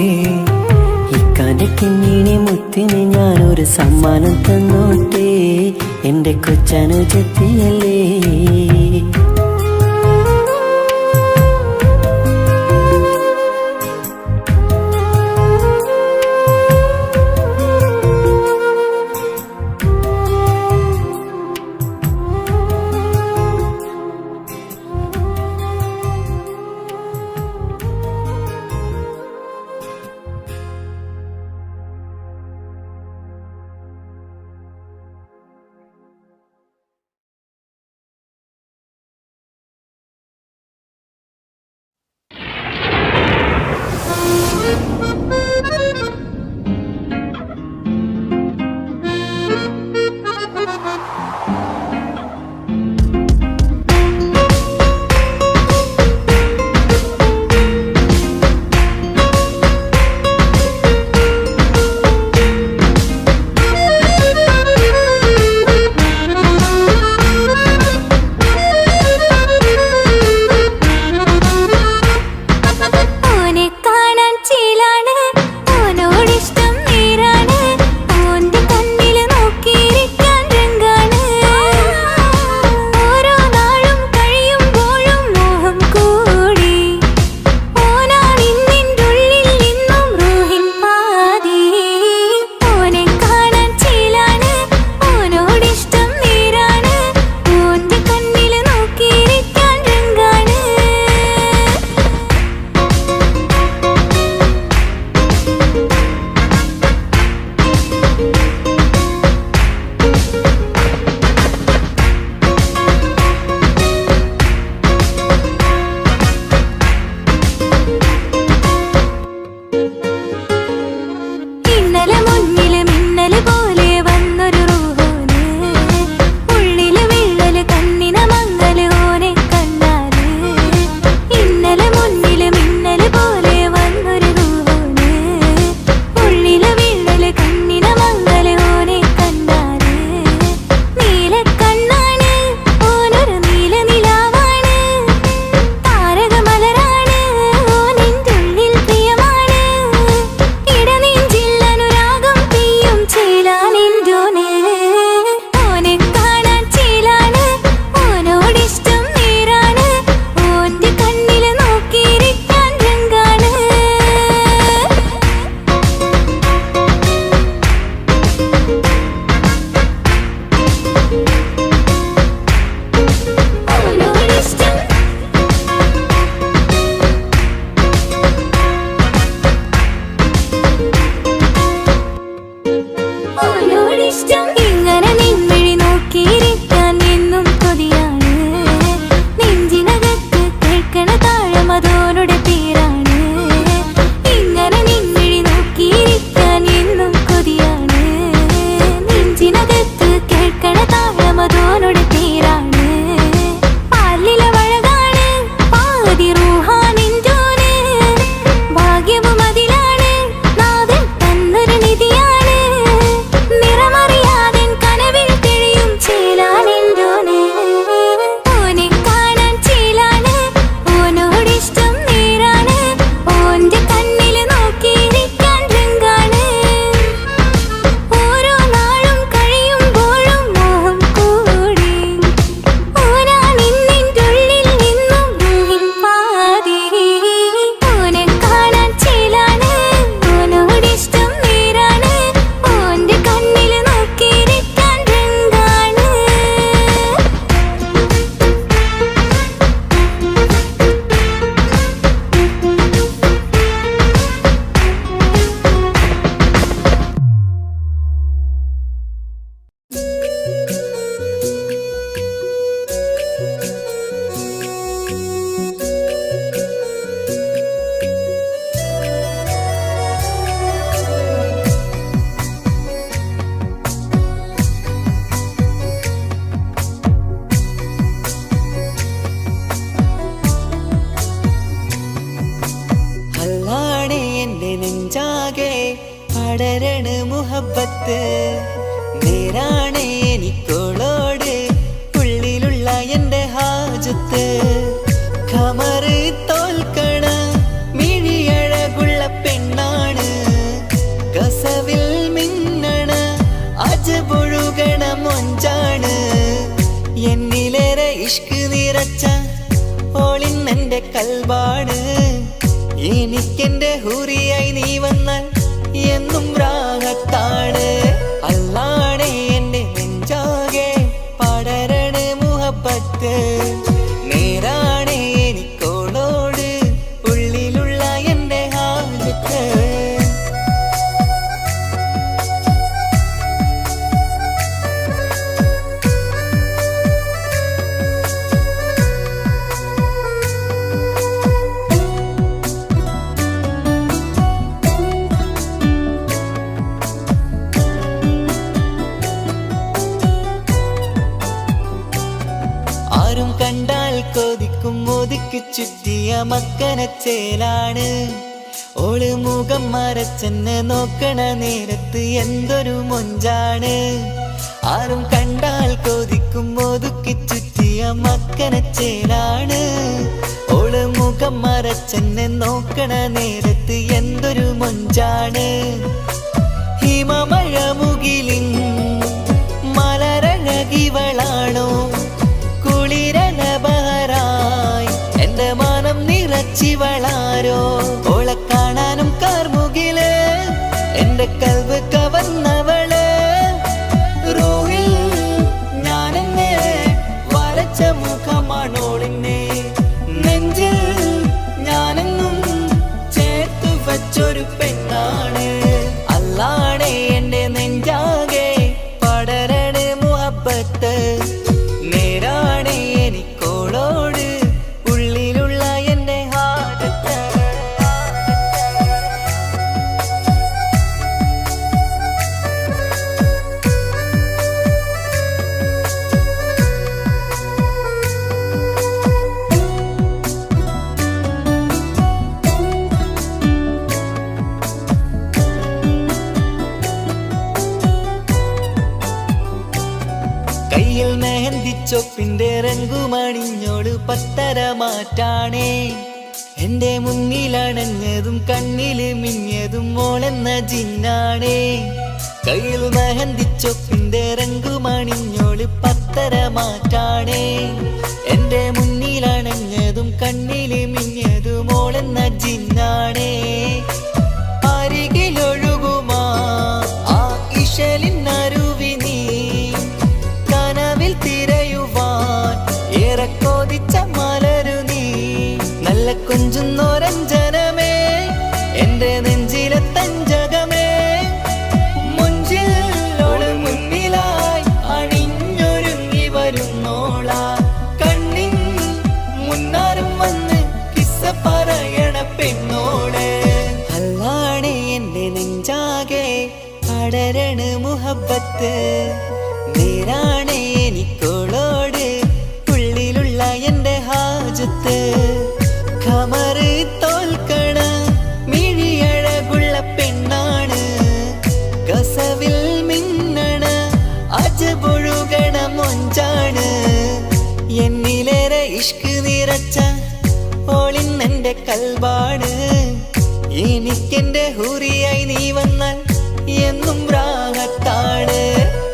ഇക്കാന്റെ കിങ്ങിണി മുത്തിന് ഞാനൊരു സമ്മാനം തന്നോട്ടെ എന്റെ കൊച്ചനുജത്തിയല്ലേ. മുഹബത്ത് നേരാണ് എനിക്കോളോട് ഉള്ളിലുള്ള എൻ്റെ ഹാജത്ത് ഖമറ് തോൽക്കണ മിഴിയഴകുള്ള പെണ്ണാണ് കസവിൽ മിന്നണ അജബൊഴുകണ മൊഞ്ചാണ് എന്നിലേറെ ഇഷ്ക് നിറച്ച ഓളിന്നെൻ്റെ കൽബാണ് എനിക്കെന്റെ ഹൂറിയായി നീ വന്നാൽ എന്നും രാഗത്താണ് അല്ലാണേ എൻ്റെ നെഞ്ചാകെ പടരണ മുഹബത്ത് നേരാണേ എനിക്കോളോട് ഉള്ളിലുള്ള എൻ്റെ ഹാജത്ത് ആരും കണ്ടാൽ കൊതിക്കും ഒതുക്കി ചുറ്റിയ മക്കനച്ചേലാണ് ഓള് മുഖം മറച്ചെന്നെ നോക്കണ നേരത്ത് എന്തൊരു മൊഞ്ചാണ് ആരും കണ്ടാൽ കൊതിക്കും ഒതുക്കി ചുറ്റിയ മക്കനച്ചേലാണ് ഓള് മുഖം മറച്ചെന്നെ നോക്കണ നേരത്ത് എന്തൊരു മൊഞ്ചാണ് ഹിമമഴ മുകിലിൻ മലരഴകിവളാണോ കുളിരലബഹരായി എന്റെ മാനം നിറച്ചിവളാരോ ഓളെ കാണാനും കാർമുകില് എന്റെ കൽവ് കവർന്നവള് റൂഹിൽ ഞാനെന്നെ വരച്ച മുഖമാണോളിന്നെ നെഞ്ചിൽ ഞാനെന്നും ചേർത്തു വച്ചൊരു പെണ്ണാണ് അല്ലാണേ എന്റെ നെഞ്ചാകെ പടരണ മുഹബത്ത് നേരാണേ എനിക്കോളോട് ഉള്ളിലുള്ള എൻ്റെ ഹാജത്ത് കയ്യിൽ മെഹന്തിച്ചൊപ്പിന്റെ രംഗുമണിഞ്ഞോട് പത്തര മാറ്റാണേ എന്റെ മുന്നിലണഞ്ഞതും കണ്ണില് മിഞ്ഞതും മോളെന്ന ജിന്നാണേ കയ്യിൽ മെഹന്തിച്ചൊപ്പിന്റെ രംഗുമണിഞ്ഞോട് പത്തര മാറ്റാണേ എന്റെ മുന്നിലണഞ്ഞതും കണ്ണില് മിഞ്ഞതും മോളെന്ന ജിന്നാണേ അരികിലൊഴുകുമാ ആ ഇശലിനരുവി നീ കനവിൽ തിരയുവാൻ ഏറെ കൊതിച്ച മലരു നീ നല്ല കൊഞ്ചുന്നോരഞ്ജനമേ എന്റെ നെഞ്ചിലെ തഞ്ചകമേ മുഞ്ചിൽ ഓള് മുന്നിലായി അണിഞ്ഞൊരുങ്ങി വരുന്നോള കണ്ണിൻ മുന്നാരും വന്ന് കിസ്സ പറയണ പെണ്ണോള് അല്ലാണേ എന്റെ നെഞ്ചാകെ പടരണ മുഹബത്ത് നേരാണേ എനിക്കോളോട് ഉള്ളിലുള്ള എൻ്റെ ഹാജത്ത് ഖമറ് തോൽക്കണ മിഴിയഴകുള്ള പെണ്ണാണ് കസവിൽ മിന്നണ അജബൊഴുകണ മൊഞ്ചാണ് എന്നിലേറെ ഇഷ്ക് നിറച്ച ഓളിന്നെൻ്റെ കൽബാണ് എനിക്കെന്റെ ഹൂറിയായി നീ വന്നാൽ എന്നും രാഗത്താണ്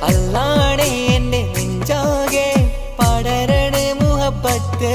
അല്ലാണേ എൻ്റെ നെഞ്ചാകെ പടരണ മുഹബത്ത്